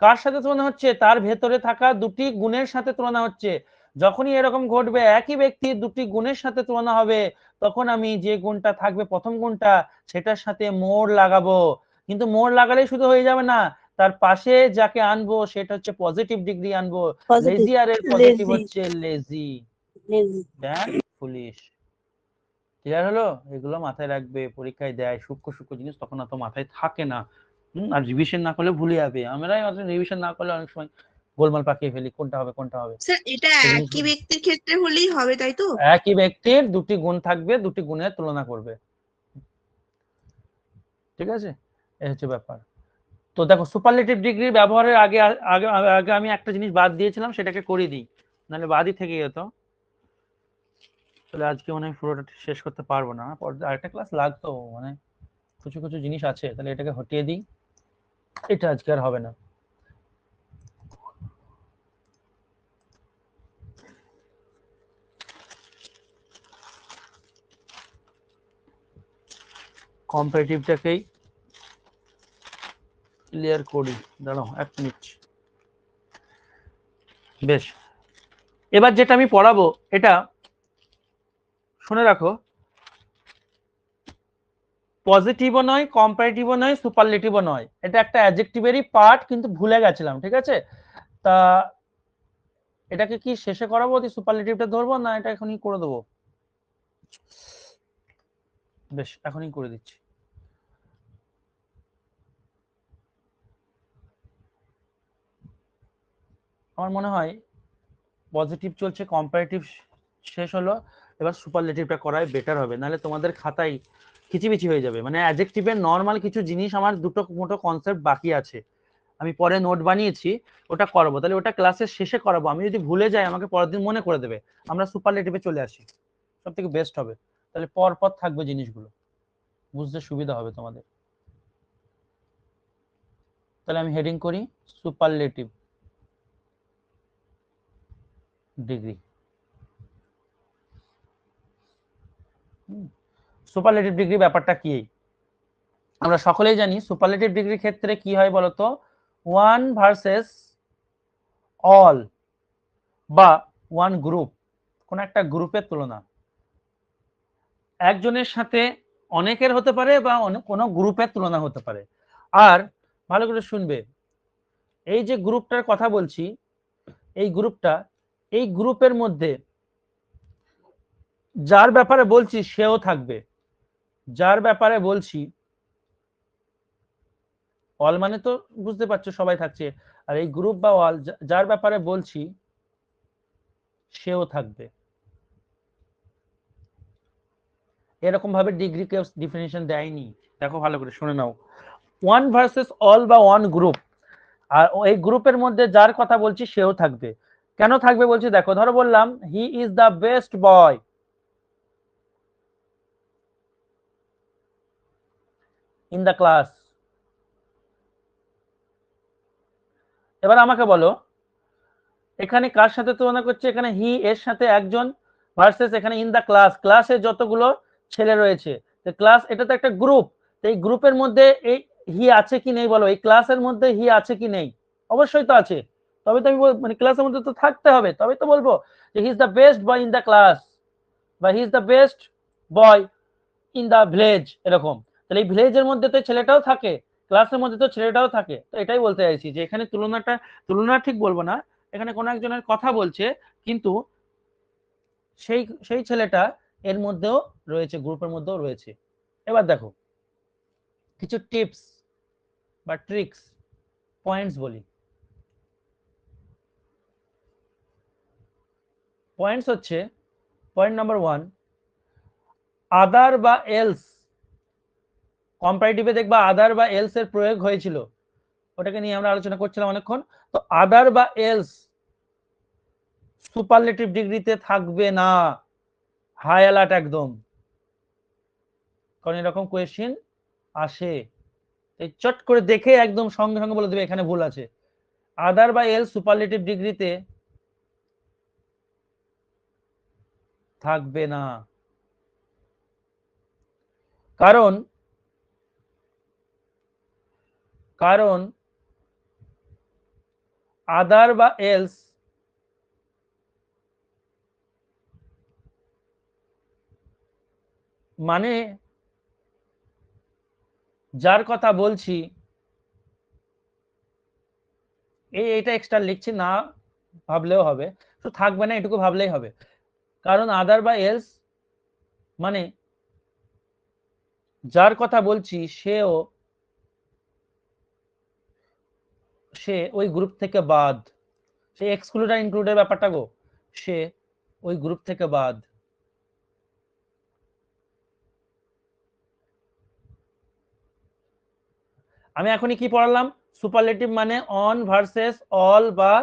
Speaker 1: কার সাথে তুলনা হচ্ছে, তার ভেতরে থাকা দুটি গুণের সাথে তুলনা হচ্ছে। যখনই এরকম ঘটবে, একই ব্যক্তির দুটি গুণের সাথে তুলনা হবে, তখন আমি যে গুণটা থাকবে প্রথম গুণটা সেটার সাথে মোর লাগাবো। কিন্তু মোর লাগালেই শুধু হয়ে যাবে না, তার পাশে যাকে আনবো সেটা হচ্ছে পজিটিভ ডিগ্রি আনবো।
Speaker 2: পজিটিভ,
Speaker 1: লেজিয়ারের পজিটিভ
Speaker 2: লেজি,
Speaker 1: হচ্ছে লেজি
Speaker 2: লেজি।
Speaker 1: দেন ফুলিশ। ক্লিয়ার হলো? এগুলো মাথায় রাখবে, পরীক্ষায় দেয় সূক্ষ্ম সূক্ষ্ম জিনিস, তখন অত মাথায় থাকে না। আর রিভিশন না করলে ভুলে যাবে, আমরাই অত রিভিশন না করলে অনেক সময় গোলমাল পাকিয়ে ফেলি, কোনটা হবে কোনটা হবে।
Speaker 3: স্যার এটা
Speaker 1: এই
Speaker 3: একই
Speaker 1: জিনিসগুলো
Speaker 3: ব্যক্তির ক্ষেত্রে হলেই হবে তাই তো?
Speaker 1: একই ব্যক্তির দুটি গুণ থাকবে, দুটি গুণের তুলনা করবে, ঠিক আছে? এই হচ্ছে ব্যাপার। তো দেখো সুপারলেটিভ ডিগ্রির ব্যবহারের আগে আগে আগে আমি একটা জিনিস বাদ দিয়েছিলাম, সেটাকে করে দিই, নাহলে বাদই থেকে যেত। তাহলে আজকে মনে হয় পুরোটা শেষ করতে পারবো না, আরেকটা ক্লাস লাগতো, মানে কিছু কিছু জিনিস আছে, তাহলে এটাকে হটিয়ে দিই, এটা আজকে আর হবে না। কম্পারেটিভটাকেই ক্লিয়ার করি, দাঁড়াও 1 মিনিট। বেশ, এবার যেটা আমি পড়াবো এটা শুনে রাখো, পজিটিভও নয়, কম্পারেটিভও নয়, সুপারলেটিভও নয়, এটা একটা অ্যাডজেক্টিভেরই পার্ট, কিন্তু ভুলে গেছিলাম, ঠিক আছে? তা এটাকে কি শেষে করাবো, সুপারলেটিভটা ধরবো না এটা এখনই করে দেবো? বেশ, এখনই করে দিচ্ছি। আমার মনে হয় পজিটিভ চলছে, কম্পারেটিভ শেষ হলো, এবার সুপারলেটিভটা করাই বেটার হবে, নাহলে তোমাদের খাতায় খিচিবিচি হয়ে যাবে। মানে অ্যাডজেক্টিভের নর্মাল কিছু জিনিস আমার দুটো মোটো কনসেপ্ট বাকি আছে, আমি পরে নোট বানিয়েছি, ওটা করাবো, তাহলে ওটা ক্লাসের শেষে করাবো। আমি যদি ভুলে যাই আমাকে পরের দিন মনে করে দেবে, আমরা সুপারলেটিভে চলে আসি, সব থেকে বেস্ট হবে। তাহলে পর পর থাকবে জিনিসগুলো, বুঝতে সুবিধা হবে তোমাদের। তাহলে আমি হেডিং করি সুপারলেটিভ ডিগ্রি। সুপারলেটিভ ডিগ্রি ব্যাপারটা কি? আমরা সকলেই জানি সুপারলেটিভ ডিগ্রির ক্ষেত্রে কি হয় বলতো, ওয়ান ভার্সেস অল বা ওয়ান গ্রুপ, কোন একটা গ্রুপের তুলনা। একজনের সাথে অনেকের হতে পারে বা কোনো গ্রুপের তুলনা হতে পারে। আর ভালো করে শুনবে, এই যে গ্রুপটার কথা বলছি, এই গ্রুপের মধ্যে যার ব্যাপারে বলছি সেও থাকবে। যার ব্যাপারে বলছি, অল মানে তো বুঝতে পারছো সবাই থাকছে, আর এই গ্রুপ বা অল যার ব্যাপারে বলছি সেও থাকবে। এরকম ভাবে ডিগ্রি কেউ ডিফিনিশন দেয়নি। দেখো ভালো করে শুনে নাও, ওয়ান ভার্সেস অল বা ওয়ান গ্রুপ, আর এই গ্রুপের মধ্যে যার কথা বলছি সেও থাকবে। কেন থাকবে বলছি দেখো, ধরো বললাম হি is the best boy in the class. এবার আমাকে বলো এখানে কার সাথে তুলনা করছে, এখানে হি এর সাথে একজন, ভার্সেস এখানে ইন দ্য ক্লাস, ক্লাসে যতগুলো ছেলে রয়েছে, তো ক্লাস এটা তো একটা গ্রুপ, তো এই গ্রুপের মধ্যে এই হি আছে কি নেই বলো, এই ক্লাসের মধ্যে হি আছে কি নেই? অবশ্যই তো আছে, তবে তো আমি মানে ক্লাসের মধ্যে তো থাকতে হবে, তবে তো বলবো যে he is the best boy in the class, বা he is the best boy in the village, এরকম। তাহলে এই ভিলেজের মধ্যে তো ছেলেটাও থাকে, ক্লাসের মধ্যে তো ছেলেটাও থাকে, তো এটাই বলতে চাইছি যে এখানে তুলনা ঠিক বলবো না, এখানে কোনো একজনের কথা বলছে, কিন্তু সেই সেই ছেলেটা এর মধ্যেও রয়েছে, গ্রুপের মধ্যেও রয়েছে। এবার দেখো কিছু টিপস বা ট্রিক্স, পয়েন্টস বলি। পয়েন্টস হচ্ছে, পয়েন্ট নাম্বার 1, আদার বা এলস। কম্পারেটিভে দেখবা আদার বা এলস এর প্রয়োগ হয়েছিল, ওটাকে নিয়ে আমরা আলোচনা করছিলাম অনেকক্ষণ। তো আদার বা এলস সুপারলেটিভ ডিগ্রিতে থাকবে না, হাই অ্যালার্ট একদম, কারণ এরকম কোয়েশ্চেন আসে, এই চট করে দেখে একদম সঙ্গে সঙ্গে বলে দেবে এখানে ভুল আছে। আদার বা এলস সুপারলেটিভ ডিগ্রিতে থাকবে না, কারণ কারণ আদার বা এলস মানে যার কথা বলছি, এইটা এক্সট্রা লিখছি না ভাবলেও হবে, তো থাকবে না এটুকু ভাবলেই হবে। কারণ আদার বা এলস মানে যার কথা বলছি সে ওই গ্রুপ থেকে বাদ, সে এক্সক্লুড আর ইনক্লুডের ব্যাপারটা গো, সে ওই গ্রুপ থেকে বাদ। আমি এখনই কি পড়ালাম, সুপারলেটিভ মানে অন ভার্সেস অল বা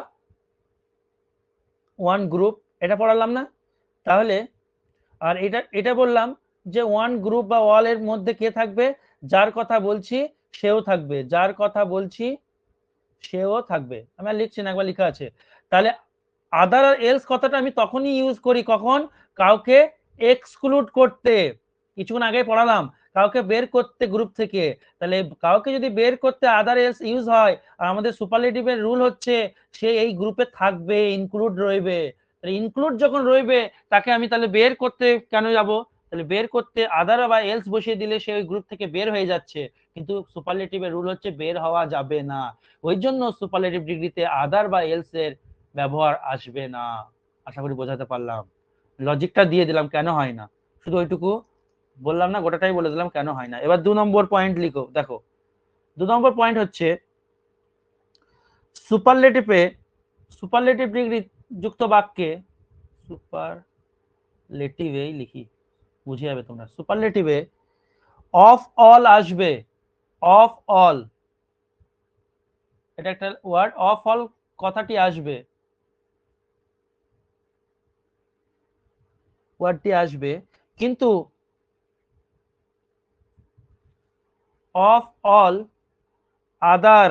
Speaker 1: ওয়ান গ্রুপ, এটা পড়ালাম না? তাহলে আর এটা বললাম যে ওয়ান গ্রুপ বা অল এর মধ্যে কে থাকবে, যার কথা বলছি সেও থাকবে, যার কথা বলছি সেও থাকবে। আমি আর লিখছি না, একবার লেখা আছে। তাহলে আদার আর এলস কথাটা আমি তখনই ইউজ করি কখন, কাউকে এক্সক্লুড করতে, কিছুক্ষণ আগে পড়ালাম, কাউকে বের করতে গ্রুপ থেকে। তাহলে কাউকে যদি বের করতে আদার এলস ইউজ হয়, আর আমাদের সুপারলেটিভের রুল হচ্ছে সে এই গ্রুপে থাকবে, ইনক্লুড রইবে। ইনক্লুড যখন রইবে তাকে আমি তাহলে বের করতে কেন যাব? তাহলে বের করতে আদার বা এলস বসিয়ে দিলে সে ওই গ্রুপ থেকে বের হয়ে যাচ্ছে, কিন্তু সুপারলেটিভের রুল হচ্ছে বের হওয়া যাবে না। ওই জন্য সুপারলেটিভ ডিগ্রিতে আদার বা এলস এর ব্যবহার আসবে না। আশা করি বোঝাতে পারলাম, লজিকটা দিয়ে দিলাম কেন হয় না, শুধু ওইটুকু বললাম না, গোটাটাই বলে দিলাম কেন হয় না। এবার 2 নম্বর পয়েন্ট লিখো, দেখো 2 নম্বর পয়েন্ট হচ্ছে সুপারলেটিভ ডিগ্রি যুক্ত বাক্যে, সুপারলেটিভেই লিখি বুঝে যাবে তোমরা, সুপারলেটিভে অফ অল আসবে, অফ অল, এটা একটা ওয়ার্ড, অফ অল কথাটি আসবে, ওয়ার্ডটি আসবে, কিন্তু of all other,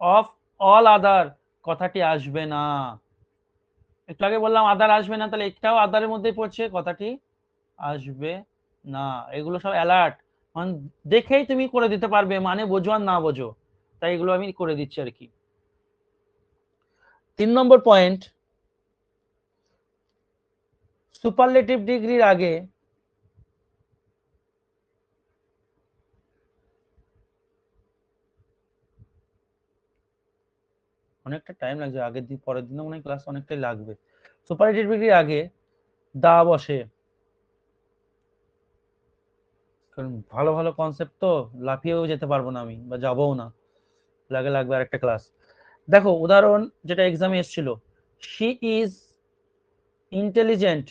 Speaker 1: of all other কথাটি আসবে না। একটু আগে বললাম আদার আসবে না, তাহলে এটাও আদারের মধ্যে পড়ছে কথাটি, আসবে না, এগুলো সব অ্যালার্ট, মানে দেখেই তুমি করে দিতে পারবে, মানে বোঝো আর না বোঝো, তাই এগুলো আমি করে দিচ্ছি আর কি। 3 নম্বর পয়েন্ট, সুপারলেটিভ ডিগ্রির আগে অনেকটা টাইম লাগছে, আগের দিন পরের দিনও মনে হয় ক্লাস অনেকটাই লাগবে। সুপারলেটিভ ডিগ্রির আগে দা বসে, কারণ ভালো ভালো কনসেপ্ট তো লাফিয়েও যেতে পারবো না আমি, বা যাবও না, লাগবে আরেকটা ক্লাস। দেখো উদাহরণ যেটা এক্সামে এসেছিল, she is intelligent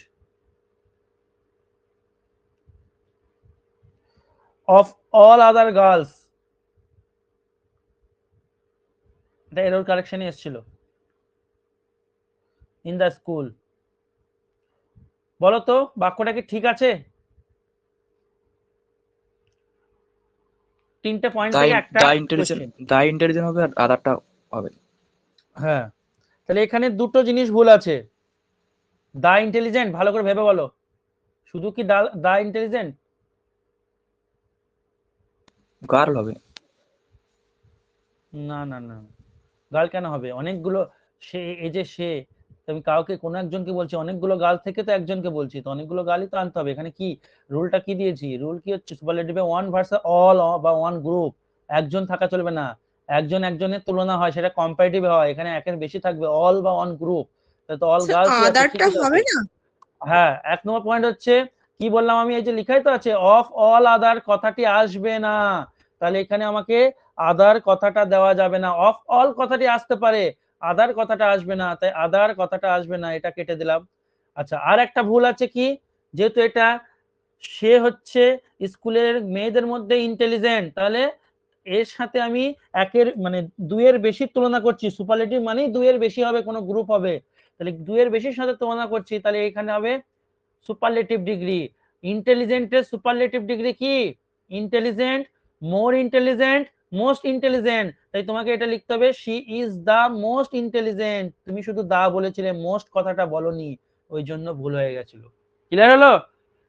Speaker 1: of all other girls, এটা এরর কারেকশনে এসেছিল, ইন দ্য স্কুল। বলো তো বাক্যটা কি ঠিক আছে? তিনটে পয়েন্ট থেকে একটা কোশ্চেন।
Speaker 4: দা ইন্টেলিজেন্ট হবে আর আদারটা হবে।
Speaker 1: হ্যাঁ, তাহলে এখানে দুটো জিনিস ভুল আছে। দা ইন্টেলিজেন্ট, ভালো করে ভেবে বলো, শুধু কি দা ইন্টেলিজেন্ট?
Speaker 4: গার্ল হবে।
Speaker 1: না না না, গার্ল কেন হবে? অনেকগুলো, সে, এই যে সে, আমি কাউকে কোনো একজনকে বলছি, অনেকগুলো গার্ল থেকে তো একজনকে বলছি, তো অনেকগুলো গার্লই তো আনতে হবে। এখানে কি রুলটা কি দিয়েছি? রুল কি হচ্ছে সুপারলেটিভে ওয়ান ভার্সেস অল বা ওয়ান গ্রুপ, একজন থাকা চলবে না, একজন একজনের তুলনা হয়, সেটা কম্পারেটিভ হয়, এখানে একের বেশি থাকবে, অল বা ওয়ান গ্রুপ, তাহলে তো অল গার্লসই আছে,
Speaker 3: আদারটা
Speaker 1: ঠিকই তো
Speaker 3: হবে
Speaker 1: আছে।
Speaker 3: না?
Speaker 1: হ্যাঁ, 1 নম্বর পয়েন্ট হচ্ছে, কি বললাম আমি, এই যে লিখাই তো আছে অফ অল আদার, কথাটি আসবে না, তাহলে এখানে আমাকে আদার কথাটা দেওয়া যাবে না, অফ অল কথাটি আসতে পারে, আদার কথাটা আসবে না, তাই আদার কথাটা আসবে না, এটা কেটে দিলাম। আচ্ছা, আর একটা ভুল আছে কি, যেহেতু এটা সে হচ্ছে স্কুলের মেয়েদের মধ্যে ইন্টেলিজেন্ট, তাহলে এর সাথে আমি একের মানে দুইয়ের বেশি তুলনা করছি, সুপারলেটিভ মানেই দুইয়ের বেশি হবে, কোনো গ্রুপ হবে, তাহলে দুইয়ের বেশির সাথে তুলনা করছি, তাহলে এখানে হবে সুপারলেটিভ ডিগ্রি। ইন্টেলিজেন্টের সুপারলেটিভ ডিগ্রি কি? Intelligent, more intelligent, most intelligent, তাই তোমাকে এটা লিখতে হবে she is the most intelligent, তুমি শুধু দা বলেছিলে, মোস্ট কথাটা বলনি, ওই জন্য ভুল হয়ে গেছিল। ক্লিয়ার হলো?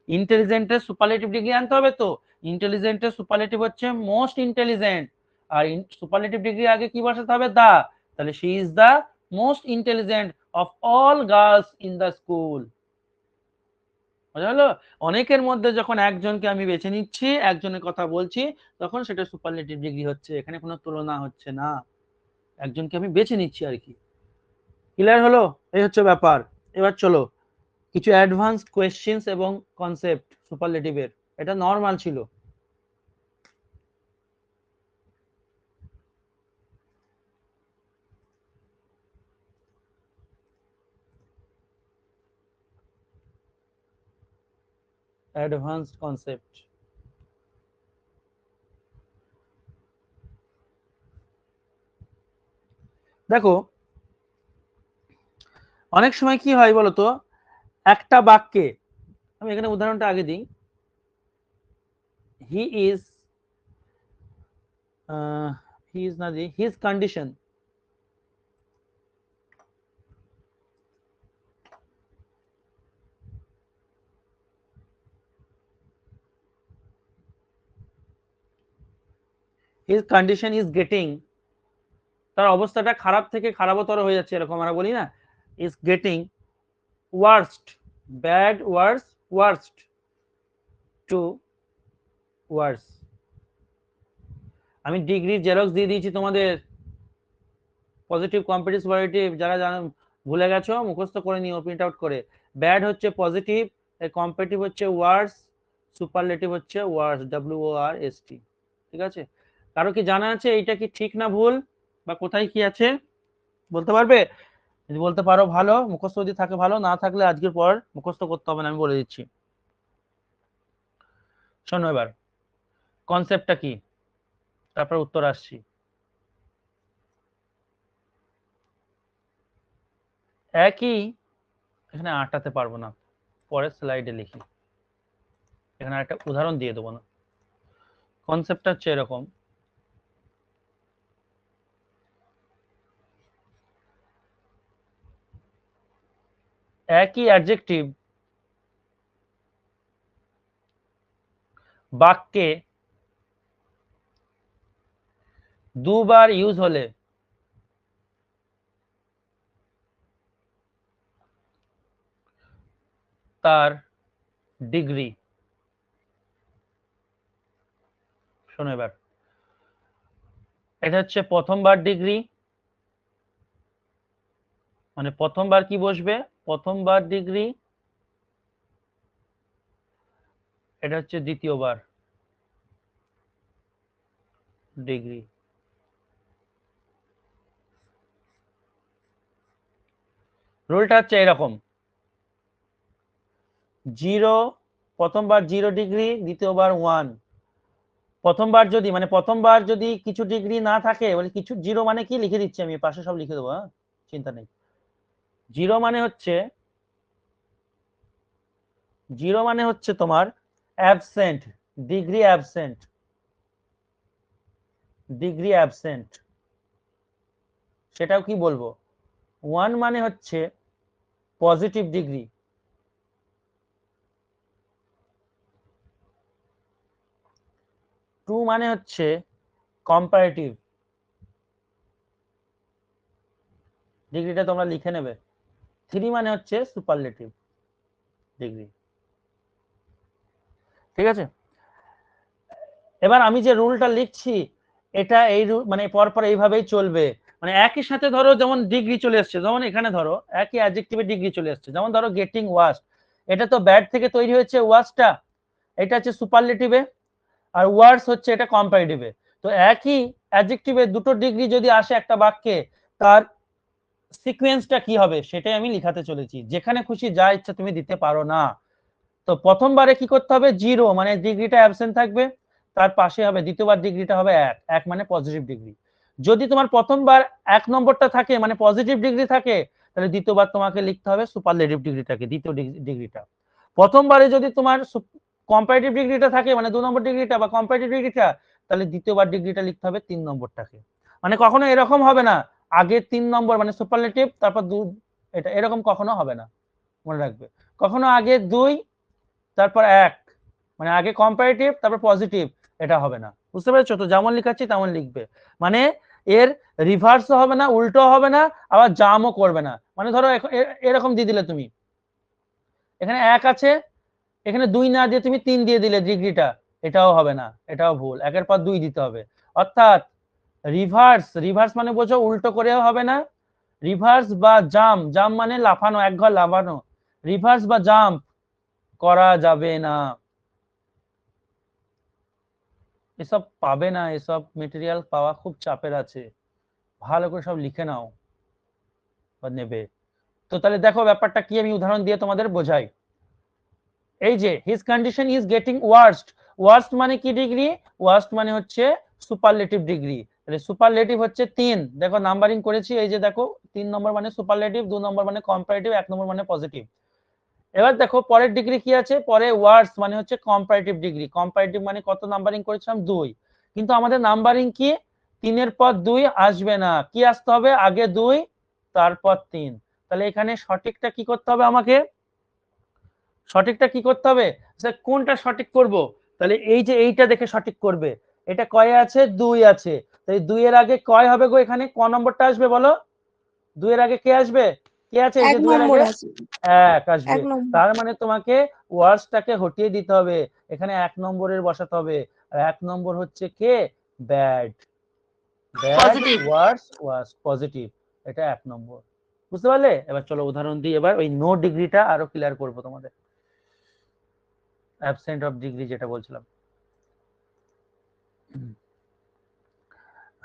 Speaker 1: ইন্টেলিজেন্টের সুপারলেটিভ ডিগ্রি আনতে হবে, তো ইন্টেলিজেন্টের সুপারলেটিভ হচ্ছে মোস্ট ইন্টেলিজেন্ট, আর সুপারলেটিভ ডিগ্রি আগে কি বসাতে হবে? দা, তাহলে she is the most intelligent of all girls in the school. বোঝা গেল? অনেকের মধ্যে যখন একজনকে আমি বেছে নিচ্ছি, একজনের কথা বলছি, তখন সেটা সুপারলেটিভ ডিগ্রি হচ্ছে, এখানে কোনো তুলনা হচ্ছে না, একজনকে আমি বেছে নিচ্ছি আর কি। ক্লিয়ার হলো? এই হচ্ছে ব্যাপার। এবার চলো কিছু অ্যাডভান্স কোয়েশ্চেন্স এবং কনসেপ্ট সুপারলেটিভের, এটা নরমাল ছিল। অ্যাডভান্স কনসেপ্ট, দেখো অনেক সময় কি হয় বলতো, একটা বাক্যে, আমি এখানে উদাহরণটা আগে দিই, হি ইজ, হি ইজ না the, his condition, his condition is getting, তার অবস্থাটা খারাপ থেকে খারাপতর হয়ে যাচ্ছে, এরকম আমরা বলি না, is getting worst, bad worse, worst to worse. আমি ডিগ্রির জেরক্স দিয়ে দিয়েছি তোমাদের, পজিটিভ, কম্পারেটিভ, সুপারলেটিভ, যারা জানো ভুলে গেছো মুখস্থ করে নিও প্রিন্ট আউট করে। ব্যাড হচ্ছে পজিটিভ, কম্পারেটিভ হচ্ছে ওয়ার্স, সুপারলেটিভ হচ্ছে ওয়ার্স, WORST। ঠিক আছে? কারো কি জানা আছে এইটা কি ঠিক না ভুল, বা কোথায় কি আছে বলতে পারবে? যদি বলতে পারো ভালো, মুখস্থ যদি থাকে ভালো, না থাকলে আজকের পর মুখস্থ করতে হবে না, আমি বলে দিচ্ছি। শোনো এবার কনসেপ্টটা কি, তারপর উত্তর আসছি। একই, এখানে আটাতে পারবো না, পরের স্লাইডে লিখি, এখানে একটা উদাহরণ দিয়ে দেবো না। কনসেপ্টটা হচ্ছে এরকম, একই অ্যাডজেক্টিভ বাক্যে দুবার ইউজ হলে তার ডিগ্রি, শোনো এবার, এটা হচ্ছে প্রথমবার ডিগ্রি, মানে প্রথমবার কি বসবে, প্রথমবার ডিগ্রি, এটা হচ্ছে দ্বিতীয়বার ডিগ্রি। রুলটা হচ্ছে এরকম, জিরো, প্রথমবার 0 ডিগ্রি, দ্বিতীয়বার 1। প্রথমবার যদি মানে প্রথমবার যদি কিছু ডিগ্রি না থাকে, বলে কিছু, জিরো মানে কি লিখে দিচ্ছি আমি, পাশে সব লিখে দেবো, হ্যাঁ চিন্তা নেই। জিরো মানে হচ্ছে তোমার absent, degree absent, degree absent, সেটাও কি বলবো। 1 মানে হচ্ছে পজিটিভ ডিগ্রি, 2 মানে হচ্ছে কম্পারেটিভ ডিগ্রিটা তোমরা লিখে নেবে, 3 মানে হচ্ছে সুপারলেটিভ ডিগ্রি। ঠিক আছে, এবার আমি যে রুলটা লিখছি এটা এই মানে পরপর এইভাবেই চলবে, মানে একই সাথে ধরো যেমন ডিগ্রি চলে আসছে, যেমন এখানে ধরো একই অ্যাডজেক্টিভে ডিগ্রি চলে আসছে, যেমন ধরো গেটিং ওয়ার্স্ট, এটা তো ব্যাড থেকে তৈরি হয়েছে ওয়ার্স্টটা, এটা হচ্ছে সুপারলেটিভে, আর ওয়ার্স হচ্ছে এটা কম্পারেটিভে। তো একই অ্যাডজেক্টিভে দুটো ডিগ্রি যদি আসে একটা বাক্যে, তার সিকোয়েন্সটা কি হবে সেটাই আমি লিখাতে চলেছি, যেখানে খুশি যা ইচ্ছা তুমি দিতে পারো না। তো প্রথমবারে কি করতে হবে, 0 মানে ডিগ্রিটা অ্যাবসেন্ট থাকবে, তার পাশে হবে দ্বিতীয়বার ডিগ্রিটা হবে 1, 1 মানে পজিটিভ ডিগ্রি। যদি তোমার প্রথমবার 1 নম্বরটা থাকে মানে পজিটিভ ডিগ্রি থাকে, তাহলে দ্বিতীয়বার তোমাকে লিখতে হবে সুপারলেটিভ ডিগ্রিটাকে, দ্বিতীয় ডিগ্রিটা। প্রথমবারে যদি তোমার কম্পারেটিভ ডিগ্রিটা থাকে মানে 2 নম্বর ডিগ্রিটা বা কম্পারেটিভ ডিগ্রিটা, তাহলে দ্বিতীয়বার ডিগ্রিটা লিখতে হবে 3 নম্বরটাকে। মানে কখনো এরকম হবে না আগে 3 নম্বর মানে সুপারলেটিভ তারপর 2, এটা এরকম কখনো হবে না, মনে রাখবে। কখনো আগে 2 তারপর 1 মানে আগে কম্পারেটিভ তারপর পজিটিভ, এটা হবে না, বুঝতে পেরেছো তো? যেমন লিখাচ্ছি তেমন লিখবে, মানে এর রিভার্সও হবে না, উল্টো হবে না, আবার জামও করবে না। মানে ধরো এরকম দিয়ে দিলে তুমি, এখানে 1 আছে, এখানে 2 না দিয়ে তুমি 3 দিয়ে দিলে ডিগ্রিটা, এটাও হবে না, এটাও ভুল, 1-এর পর 2 দিতে হবে। অর্থাৎ রিভার্স মানে বোঝো উল্টো করেও হবে না, রিভার্স বা জাম মানে লাফানো, এক ঘর লাফানো, রিভার্স বা জাম্প করা যাবে না। এসব পাবে না, এসব মেটেরিয়াল পাওয়া খুব চাপের আছে, ভালো করে সব লিখে নাও বা নেবে। তো তাহলে দেখো ব্যাপারটা কি, আমি উদাহরণ দিয়ে তোমাদের বোঝাই। এই যে his condition is getting worst, worst মানে কি ডিগ্রি, ওয়ার্স্ট মানে হচ্ছে সুপারলেটিভ ডিগ্রি, তাহলে সুপারলেটিভ হচ্ছে 3, দেখো নাম্বারিং করেছি, এই যে দেখো 3 নম্বর মানে সুপারলেটিভ, 2 নম্বর মানে কম্পারেটিভ, 1 নম্বর মানে পজিটিভ। এবার দেখো পরের ডিগ্রি কি আছে, পরে ওয়ার্ডস মানে হচ্ছে কম্পারেটিভ ডিগ্রি, কম্পারেটিভ মানে কত নাম্বারিং করেছিলাম 2, কিন্তু আমাদের নাম্বারিং কি 3 এর পর 2 আসবে না, কি আসতে হবে আগে 2 তারপর 3। তাহলে এখানে সঠিকটা কি করতে হবে আমাকে, সঠিকটা কি করতে হবে, কোনটা সঠিক করব, তাহলে এই যে এইটা দেখে সঠিক করবে, এটা কয়ে আছে 2 আছে, তাই 2 এর আগে কয় হবে গো, এখানে ক নম্বরটা আসবে বলো, 2 এর আগে কে আসবে, কে আছে এই যে 2 এর আগে 1 আসবে, তার মানে তোমাকে ওয়ার্ডসটাকে হটিয়ে দিতে হবে, এখানে 1 নম্বরের বসাতে হবে, আর 1 নম্বর হচ্ছে কে, ব্যাড, ব্যাড ওয়ার্ডস ওয়াজ পজিটিভ, এটা 1 নম্বর, বুঝতে পারলে? এবার চলো উদাহরণ দিই, এবার ওই নো ডিগ্রিটা আরো ক্লিয়ার করব তোমাদের, অ্যাবসেন্ট অফ ডিগ্রি যেটা বলছিলাম।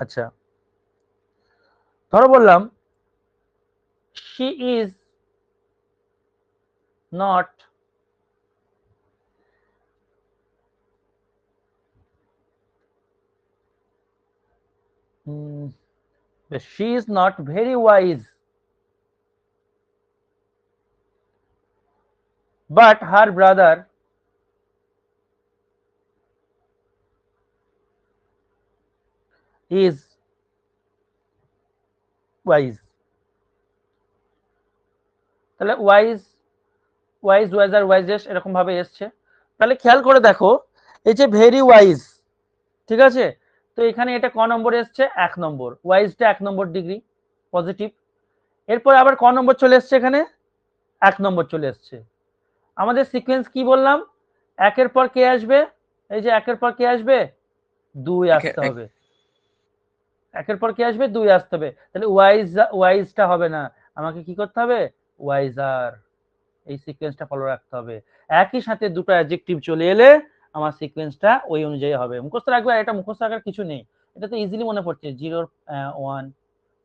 Speaker 1: আচ্ছা ধরো বললাম she is not she is not very wise, but her brother is wise। তাহলে ওয়াইজ ওয়াইজার ওয়াইজেস্ট এরকম ভাবে এসছে, তাহলে খেয়াল করে দেখো এই যে ভেরি ওয়াইজ, ঠিক আছে, তো এখানে এটা ক নম্বর এসছে 1 নম্বর, ওয়াইজটা 1 নম্বর ডিগ্রি পজিটিভ। এরপর আবার ক নম্বর চলে এসছে, এখানে 1 নম্বর চলে এসছে। আমাদের সিকোয়েন্স কি বললাম, একের পর কে আসবে, এই যে একের পর কে আসবে 2 আসতে হবে, একের পর কে আসবে 2 আসতে হবে। তাহলে ওয়াইজটা হবে না, আমাকে কি করতে হবে, ওয়াইজার, এই সিকোয়েন্সটা ফলো রাখতে হবে। একই সাথে দুটো অ্যাডজেক্টিভ চলে এলে আমার সিকোয়েন্সটা ওই অনুযায়ী হবে। মুখস্থ রাখবে, এটা মুখস্থ রাখার কিছু নেই, এটা তো ইজিলি মনে পড়ছে। 0 1,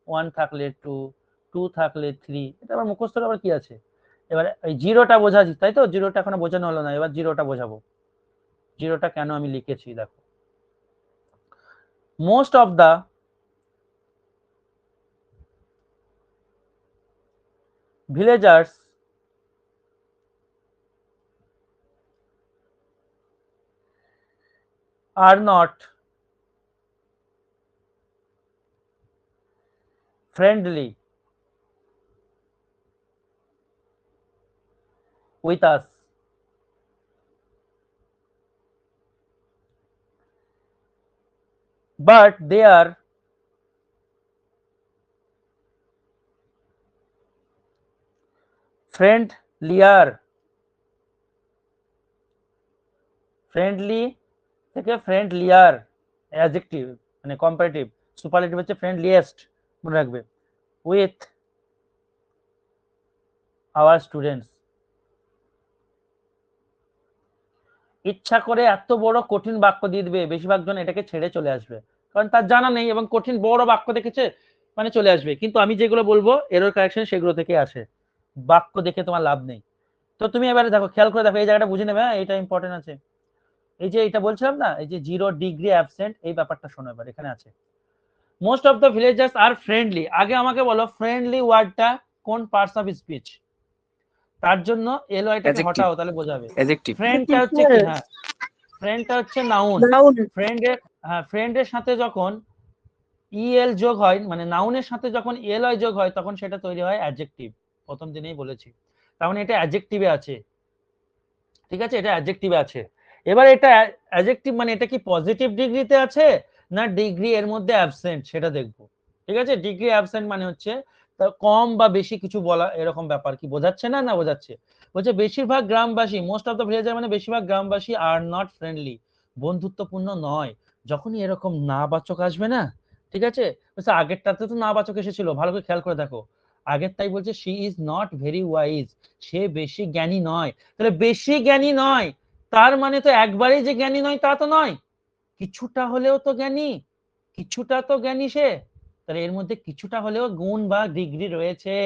Speaker 1: 1 থাকলে 2, 2 থাকলে 3, এটা আবার মুখস্থ আবার কি আছে। এবারে এই জিরোটা বোঝাচ্ছি, তাই তো, জিরোটা এখনো বোঝানো হলো না, এবার জিরোটা বোঝাবো। জিরোটা কেন আমি লিখেছি দেখো, most of the villagers are not friendly with us, but they are friendlier, friendly থেকে friendlier অ্যাডজেক্টিভ মানে কম্পারেটিভ, সুপারলেটিভ হচ্ছে friendliest, মনে রাখবে, with our students। ইচ্ছা করে এত বড় কঠিন বাক্য দিয়ে দিবে, বেশিরভাগ জন এটাকে ছেড়ে চলে আসবে, কারণ তার জানা নেই এবং কঠিন বড় বাক্য দেখেছে মানে চলে আসবে। কিন্তু আমি যেগুলো বলবো এরর কারেকশন সেগুলো থেকে আসে, বাক্য দেখে তোমার লাভ নেই। তো তুমি এবারে দেখো, খেয়াল করে দেখো, এই জায়গাটা বুঝে নেবে, এটা ইম্পর্টেন্ট আছে। এই যে এটা বলছিলাম না, এই যে 0 ডিগ্রি অ্যাবসেন্ট, এই ব্যাপারটা শোনো এবার, এখানে আছে most of the villagers are friendly. আগে আমাকে বলো ফ্রেন্ডলি ওয়ার্ডটা কোন পার্টস অফ স্পিচ, তার জন্য এলওয়াইটাকে হটাও, তাহলে বোঝাবে।
Speaker 4: অ্যাডজেক্টিভ।
Speaker 1: ফ্রেন্ডটা হচ্ছে কি, হ্যাঁ ফ্রেন্ডটা হচ্ছে নাউন,
Speaker 2: নাউন।
Speaker 1: ফ্রেন্ডের, হ্যাঁ ফ্রেন্ডের সাথে যখন ইএল যোগ হয়, মানে নাউনের সাথে যখন এলওয়াই যোগ হয় তখন সেটা তৈরি হয় অ্যাডজেক্টিভ, প্রথম দিনেই বলেছি। তার মানে এটা অ্যাডজেক্টিভে আছে, ঠিক আছে, এটা অ্যাডজেক্টিভে আছে। এবার এটা অ্যাডজেক্টিভ মানে এটা কি পজিটিভ ডিগ্রিতে আছে না ডিগ্রি এর মধ্যে অ্যাবসেন্ট সেটা দেখবো, ঠিক আছে। ডিগ্রি অ্যাবসেন্ট মানে হচ্ছে কম বা বেশি কিছু বলা, এরকম ব্যাপার। কি বোঝাচ্ছে না, না বোঝাচ্ছে? বলছে বেশিরভাগ গ্রামবাসী, মোস্ট অফ দ্য ভিলেজার মানে বেশিরভাগ গ্রামবাসী আর নট ফ্রেন্ডলি, বন্ধুত্বপূর্ণ নয়। যখনই এরকম না বাচক আসবে না, ঠিক আছে, বলছে আগেরটাতে তো না বাচক এসেছিল, ভালো করে খেয়াল করে দেখো, আগের তাই বলছে she is not very wise, সে বেশি জ্ঞানী নয়। তাহলে বেশি জ্ঞানী নয় তার মানে তো একবারেই যে জ্ঞানী নয় তা তো নয়, কিছুটা হলেও তো জ্ঞানী, কিছুটা তো জ্ঞানী সে। তাহলে এর মধ্যে কিছুটা হলেও গুণ বা ডিগ্রি রয়েছে।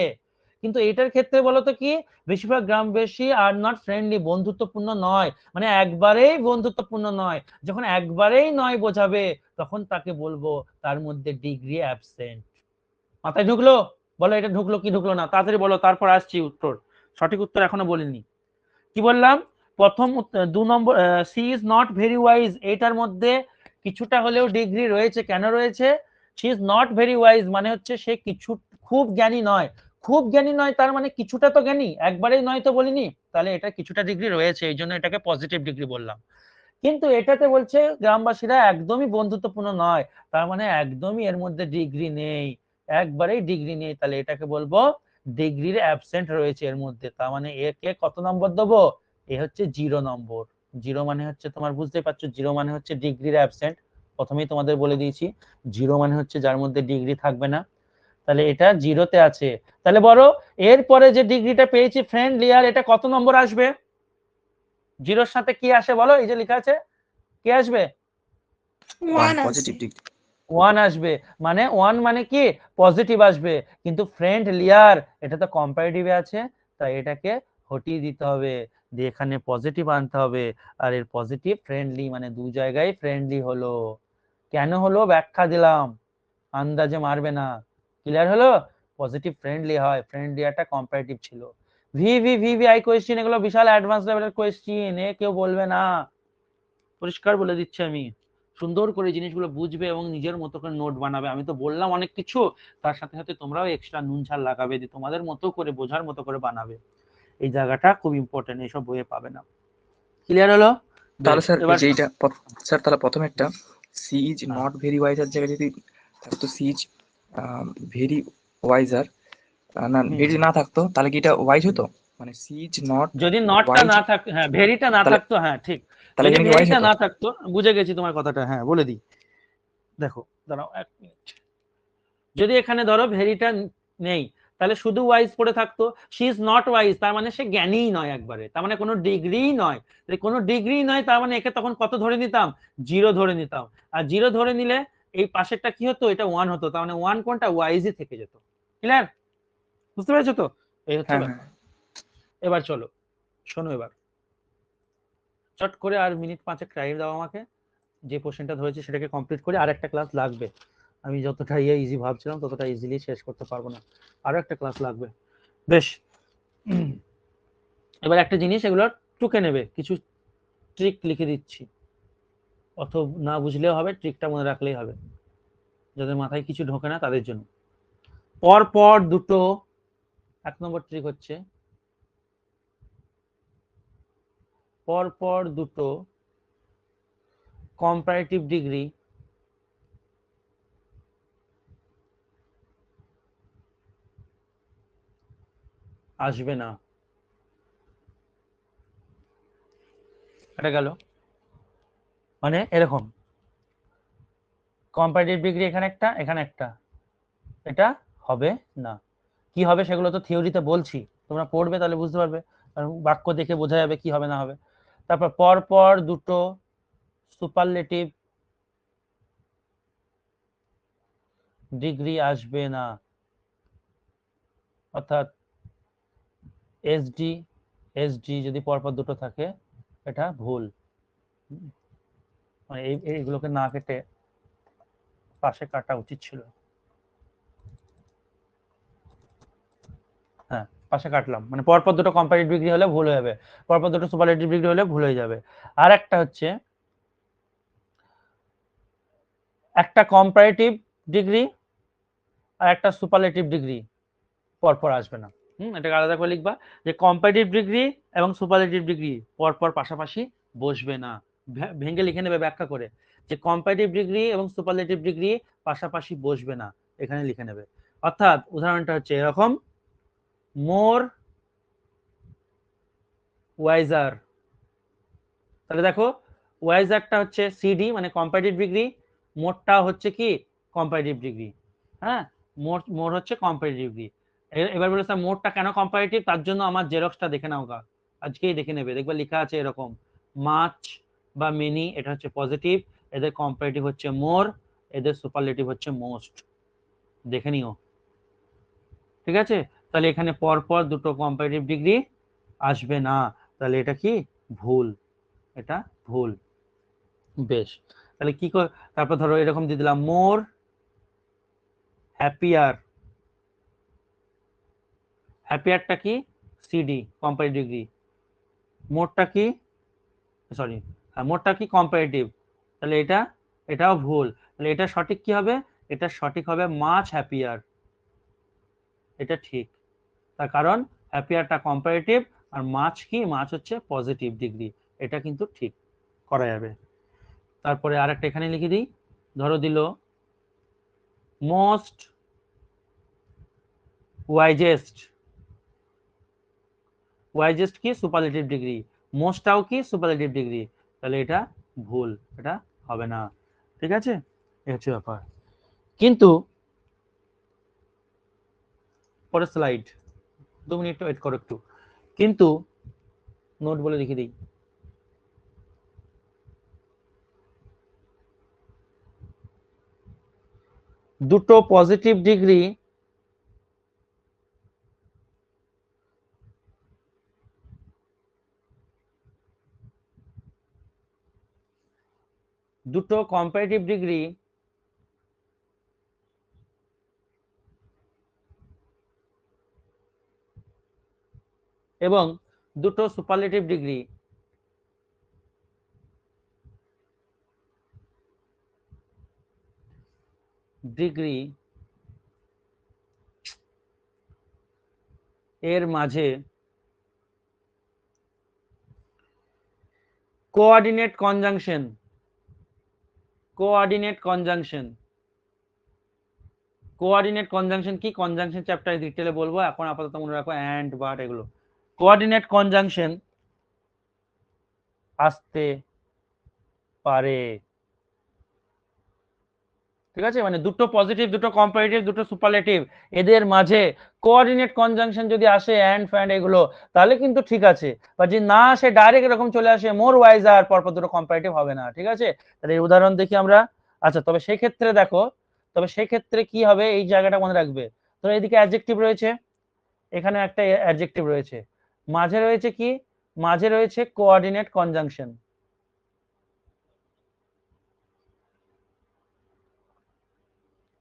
Speaker 1: কিন্তু এটার ক্ষেত্রে বলতো কি, বেশিরভাগ গ্রামবাসী আর নট ফ্রেন্ডলি, বন্ধুত্বপূর্ণ নয়, মানে একবারেই বন্ধুত্বপূর্ণ নয়। যখন একবারেই নয় বোঝাবে তখন তাকে বলবো তার মধ্যে ডিগ্রি অ্যাবসেন্ট। মাথায় ঢুকলো? বলো এটা ঢুকলো কি ঢুকলো না, তাড়াতাড়ি বলো, তারপর আসছি উত্তর। সঠিক উত্তর এখনো বলিনি। কি বললাম? প্রথম 2 নম্বর, she is not very wise, এটার মধ্যে কিছুটা হলেও ডিগ্রি রয়েছে। কেন রয়েছে? She is not very wise মানে হচ্ছে সে কিছু, খুব জ্ঞানী নয়। খুব জ্ঞানী নয় তার মানে কিছুটা তো জ্ঞানী, একবারেই নয় তো বলিনি, তাহলে এটা কিছুটা ডিগ্রি রয়েছে, এই জন্য এটাকে পজিটিভ ডিগ্রি বললাম। কিন্তু এটাতে বলছে গ্রামবাসীরা একদমই বন্ধুত্বপূর্ণ নয়, তার মানে একদমই এর মধ্যে ডিগ্রি নেই, একবারেই ডিগ্রি নেই, তাহলে এটাকে বলবো ডিগ্রির অ্যাবসেন্ট রয়েছে এর মধ্যে। তার মানে একে কত নম্বর দেবো? এ হচ্ছে 0 নম্বর। 0 মানে হচ্ছে তোমার, বুঝতে পারছো, 0 মানে হচ্ছে ডিগ্রির অ্যাবসেন্ট, প্রথমেই তোমাদের বলে দিয়েছি 0 মানে হচ্ছে যার মধ্যে ডিগ্রি থাকবে না, তাহলে এটা 0-তে আছে। তাহলে বলো এরপরে যে ডিগ্রিটা পেয়েছি ফ্রেন্ডলিয়ার, এটা কত নম্বর আসবে? 0-র সাথে কি আসে বলো, এই যে লেখা আছে, কি আসবে?
Speaker 3: 1
Speaker 4: পজিটিভ
Speaker 3: আসবে।
Speaker 4: ডিগ্রি।
Speaker 1: 1 আসবে, মানে 1 মানে কি পজিটিভ আসবে। কিন্তু ফ্রেন্ডলিয়ার এটা তো কম্পারেটিভে আছে, তাই এটাকে হটিয়ে দিতে হবে, দিয়ে এখানে পজিটিভ আনতে হবে। আর এর পজিটিভ ফ্রেন্ডলি মানে দু জায়গায় ফ্রেন্ডলি হলো। কেন হলো ব্যাখ্যা দিলাম, আন্দাজে মারবে না। ক্লিয়ার হলো? পজিটিভ ফ্রেন্ডলি হয়, ফ্রেন্ডলিয়ারটা কম্পারেটিভ ছিল। ভিভিআই কোয়েশ্চেন, এগুলো বিশাল অ্যাডভান্স লেভেলের কোয়েশ্চেন, এ কেউ বলবে না, পরিষ্কার বলে দিচ্ছি আমি। সুন্দর করে জিনিসগুলো বুঝবে এবং নিজের মতো করে নোট বানাবে। আমি তো বললাম অনেক কিছু, তার সাথে সাথে তোমরাও এক্সট্রা নুন ঝাল লাগাবে, যে তোমাদের মতো করে বোঝার মতো করে বানাবে। এই জায়গাটা খুব ইম্পর্টেন্ট, এইসব বইয়ে পাবে না। ক্লিয়ার হলো?
Speaker 4: তাহলে
Speaker 1: বেশ
Speaker 4: স্যার
Speaker 1: এবার
Speaker 4: যে এইটা স্যার তাহলে প্রথমে একটা সি ইজ
Speaker 1: হ্যাঁ।
Speaker 4: নট ভেরি ওয়াইজার জায়গায় যদি থাকতো সি ইজ ভেরি ওয়াইজার, না
Speaker 1: হুম,
Speaker 4: ভেরি না থাকতো তাহলে কি এটা ওয়াইজ হতো? মানে সি ইজ নট
Speaker 1: যদি নটটা
Speaker 4: ওয়াইজ,
Speaker 1: না থাকতো, হ্যাঁ ভেরিটা না
Speaker 4: তাহলে
Speaker 1: থাকতো, হ্যাঁ ঠিক।
Speaker 4: তাহলে
Speaker 1: যদি
Speaker 4: এখানে কি ওয়াইজ
Speaker 1: ভেরিটা
Speaker 4: হতো?
Speaker 1: না থাকতো, বুঝে গেছি তোমার কথাটা, হ্যাঁ বলে দিই। দেখো দাঁড়াও 1 মিনিট। যদি এখানে ধরো ভেরিটা নেই, তাহলে শুধু ওয়াইজ পড়ে থাকতো। শি ইজ নট ওয়াইজ, তার মানে সে জ্ঞানীই নয় একবারে, তার মানে কোনো ডিগ্রি নয়। যদি কোনো ডিগ্রি নয় তার মানে একে তখন কত ধরে নিতাম? 0 ধরে নিতাম। আর 0 ধরে নিলে এই পাশেরটা কি হতো? এটা 1 হতো। তার মানে 1 কোনটা? ওয়াইজই থেকে যেত। ক্লিয়ার? বুঝতে পেরেছো তো? এই হচ্ছে
Speaker 4: হ্যাঁ হ্যাঁ।
Speaker 1: ব্যাপার। এবার চলো শোনো, এবার চট করে আর মিনিট 5 টাইম দাও আমাকে। যে কোশ্চেনটা ধরেছি সেটাকে কমপ্লিট করে আর একটা ক্লাস লাগবে। আমি যতটা ইজি ভাবছিলাম ততটা ইজিলি শেষ করতে পারবো না, আরো একটা ক্লাস লাগবে। বেশ, এবার একটা জিনিস এগুলো টুকে নেবে, কিছু ট্রিক লিখে দিচ্ছি, অথবা না বুঝলেও হবে, ট্রিকটা মনে রাখলেই হবে, যাদের মাথায় কিছু ঢোকে না তাদের জন্য। পর পর দুটো, 1 নম্বর ট্রিক হচ্ছে পর পর দুটো কম্পারেটিভ ডিগ্রি আসবে না। এটা গেল, মানে এরকম কম্পারেটিভ ডিগ্রি এখানে একটা, এখানে একটা, এটা হবে না। কি হবে সেগুলো তো থিওরিতে বলছি, তোমরা পড়বে তাহলে বুঝতে পারবে, আর বাক্য দেখে বোঝা যাবে কি হবে না হবে। তারপর পর পর দুটো সুপারলেটিভ ডিগ্রি আসবে না, অর্থাৎ এসডি এসডি যদি পরপর দুটো থাকে এটা ভুল। মানে এইগুলোকে না কেটে পাশে কাটা উচিত ছিল। হ্যাঁ পাশে কাটলাম, মানে পরপর দুটো কম্পারেটিভ ডিগ্রি হলে ভুল হয়ে যাবে, পরপর দুটো সুপারলেটিভ ডিগ্রি হলে ভুল হয়ে যাবে। আর একটা হচ্ছে একটা কম্পারেটিভ ডিগ্রি আর একটা সুপারলেটিভ ডিগ্রি পরপর আসবে না। এটাকে আলাদা করে লিখবা যে কম্পারেটিভ ডিগ্রি এবং সুপারলেটিভ ডিগ্রি পরপর পাশাপাশি বসবে না। ভেঙে লিখে নেবে ব্যাখ্যা করে, যে কম্পারেটিভ ডিগ্রি এবং সুপারলেটিভ ডিগ্রি পাশাপাশি বসবে না, এখানে লিখে নেবে। অর্থাৎ উদাহরণটা হচ্ছে এরকম, মোর ওয়াইজার। তাহলে দেখো ওয়াইজারটা হচ্ছে সিডি মানে কম্পারেটিভ ডিগ্রি, মোরটা হচ্ছে কি কম্পারেটিভ ডিগ্রি। হ্যাঁ, মোর হচ্ছে কম্পারেটিভ ডিগ্রি। এবার বলে স্যার মোরটা কেন কম্পারেটিভ, তার জন্য আমার জেরক্সটা দেখে নাও গা, আজকেই দেখে নেবে, দেখবে লেখা আছে এরকম, মাচ বা মেনি এটা হচ্ছে পজিটিভ, এদের কম্পারেটিভ হচ্ছে মোর, এদের সুপারলেটিভ হচ্ছে মোস্ট, দেখে নিও। ঠিক আছে, তাহলে এখানে পরপর দুটো কম্পারেটিভ ডিগ্রি আসবে না, তাহলে এটা কি ভুল, এটা ভুল। বেশ, তাহলে কি তারপর ধরো এরকম দিয়ে দিলাম, মোর হ্যাপিয়ার। হ্যাপিয়ারটা কি সিডি কম্পারেটিভ ডিগ্রি, মোরটা কি সরি মোরটা কি কম্পারেটিভ, তাহলে এটাও ভুল। তাহলে এটা সঠিক কি হবে? এটা সঠিক হবে মাচ হ্যাপিয়ার, এটা ঠিক। তার কারণ হ্যাপিয়ারটা কম্পারেটিভ আর মাচ কি, মাচ হচ্ছে পজিটিভ ডিগ্রি, এটা কিন্তু ঠিক করা যাবে। তারপরে আরেকটা এখানে লিখে দিই, ধরো দিল মোস্ট ওয়াইজেস্ট। ওয়াইজেস্ট কি সুপারলেটিভ ডিগ্রি, মোস্টটাও কি সুপারলেটিভ ডিগ্রি, তাহলে এটা ভুল, এটা হবে না। ঠিক আছে, এই হচ্ছে ব্যাপার। কিন্তু পরের স্লাইড, 2 মিনিট ওয়েট করো একটু, কিন্তু নোট বলে লিখে দিই, দুটো পজিটিভ ডিগ্রি দুটো কম্পারেটিভ ডিগ্রি এবং দুটো সুপারলেটিভ ডিগ্রি ডিগ্রি এর মাঝে coordinate conjunction, coordinate conjunction, coordinate conjunction কি, কনজাংশন চ্যাপ্টারে ডিটেইলে বলবো, এখন আপাতত মনে রাখো অ্যান্ড বাট এগুলো। কোঅর্ডিনেট কনজাংশন আসতে পারে, ঠিক আছে, মানে দুটো পজিটিভ, দুটো কম্পারেটিভ, দুটো সুপারলেটিভ, এদের মাঝে কোঅর্ডিনেট কনজাংশন যদি আসে অ্যান্ড ফ্যান্ড এগুলো, তাহলে কিন্তু ঠিক আছে। বা যদি না আসে, ডাইরেক্ট এরকম চলে আসে মোর ওয়াইজার, পরপর দুটো কম্পারেটিভ হবে না, ঠিক আছে। তাহলে এই উদাহরণ দেখি আমরা। আচ্ছা, তবে সেই ক্ষেত্রে দেখো, তবে সেই ক্ষেত্রে কি হবে, এই জায়গাটা মনে রাখবে। তো এইদিকে অ্যাডজেক্টিভ রয়েছে, এখানে একটা অ্যাডজেক্টিভ রয়েছে, মাঝে রয়েছে কি, মাঝে রয়েছে কোঅর্ডিনেট কনজাংশন।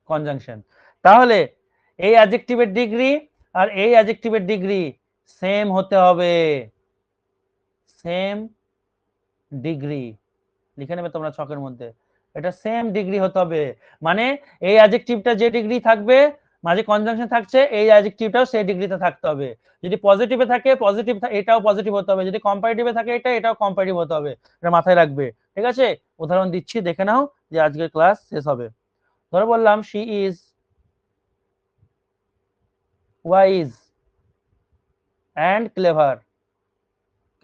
Speaker 1: কনজাংশন, তাহলে এই অ্যাডজেক্টিভের ডিগ্রি আর এই অ্যাডজেক্টিভের ডিগ্রি সেম হতে হবে, সেম ডিগ্রি লিখে নেবে তোমরা ছকের মধ্যে, এটা সেম ডিগ্রি হতে হবে। মানে এই অ্যাডজেক্টিভটা যে ডিগ্রি থাকবে, মাঝে কনজাংশন থাকছে, এই অ্যাডজেক্টিভটাও সেই ডিগ্রিতে থাকতে হবে। যদি পজিটিভে থাকে, পজিটিভ এটাও পজিটিভ হতে হবে, যদি কম্পারেটিভে থাকে এটাও কম্পারেটিভ হতে হবে, এটা মাথায় রাখবে, ঠিক আছে। উদাহরণ দিচ্ছি, দেখে নাও, যে আজকের ক্লাস শেষ হবে। ধরো বললাম she is wise and clever,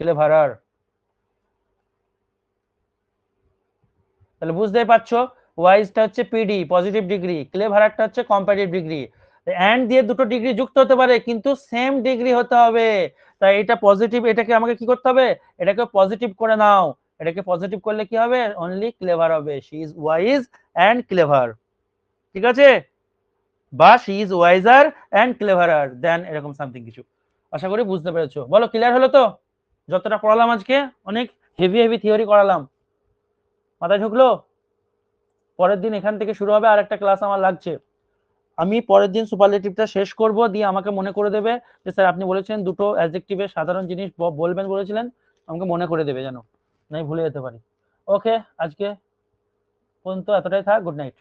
Speaker 1: cleverer, তাহলে বুঝতেই পারছো ওয়াইজটা হচ্ছে পিডি পজিটিভ ডিগ্রি, ক্লেভারারটা হচ্ছে কম্পারেটিভ ডিগ্রি। এন্ড দিয়ে দুটো ডিগ্রি যুক্ত হতে পারে, কিন্তু সেম ডিগ্রি হতে হবে। তাই এটা পজিটিভ, এটাকে আমাকে কি করতে হবে, এটাকে পজিটিভ করে নাও, এটাকে পজিটিভ করলে কি হবে, অনলি ক্লেভার হবে, she is wise and clever, ঠিক আছে, বা she is wiser and cleverer than, এরকম সামথিং কিছু। আশা করি বুঝতে পেরেছো, বলো ক্লিয়ার হলো তো? যতটা পড়ালাম আজকে, অনেক হেভি হেভি থিওরি করালাম, মাথায় ঢুকলো? পরের দিন এখান থেকে শুরু হবে আর একটা ক্লাস আমার লাগছে, আমি পরের দিন সুপারলেটিভটা শেষ করব, দিয়ে আমাকে মনে করে দেবে যে স্যার আপনি বলেছেন দুটো অ্যাডজেক্টিভের সাধারণ জিনিস বলবেন বলেছিলেন, আমাকে মনে করে দেবে যেন, নাই ভুলে যেতে পারি। ওকে, আজকে পর্যন্ত এতটাই থাক, গুড নাইট।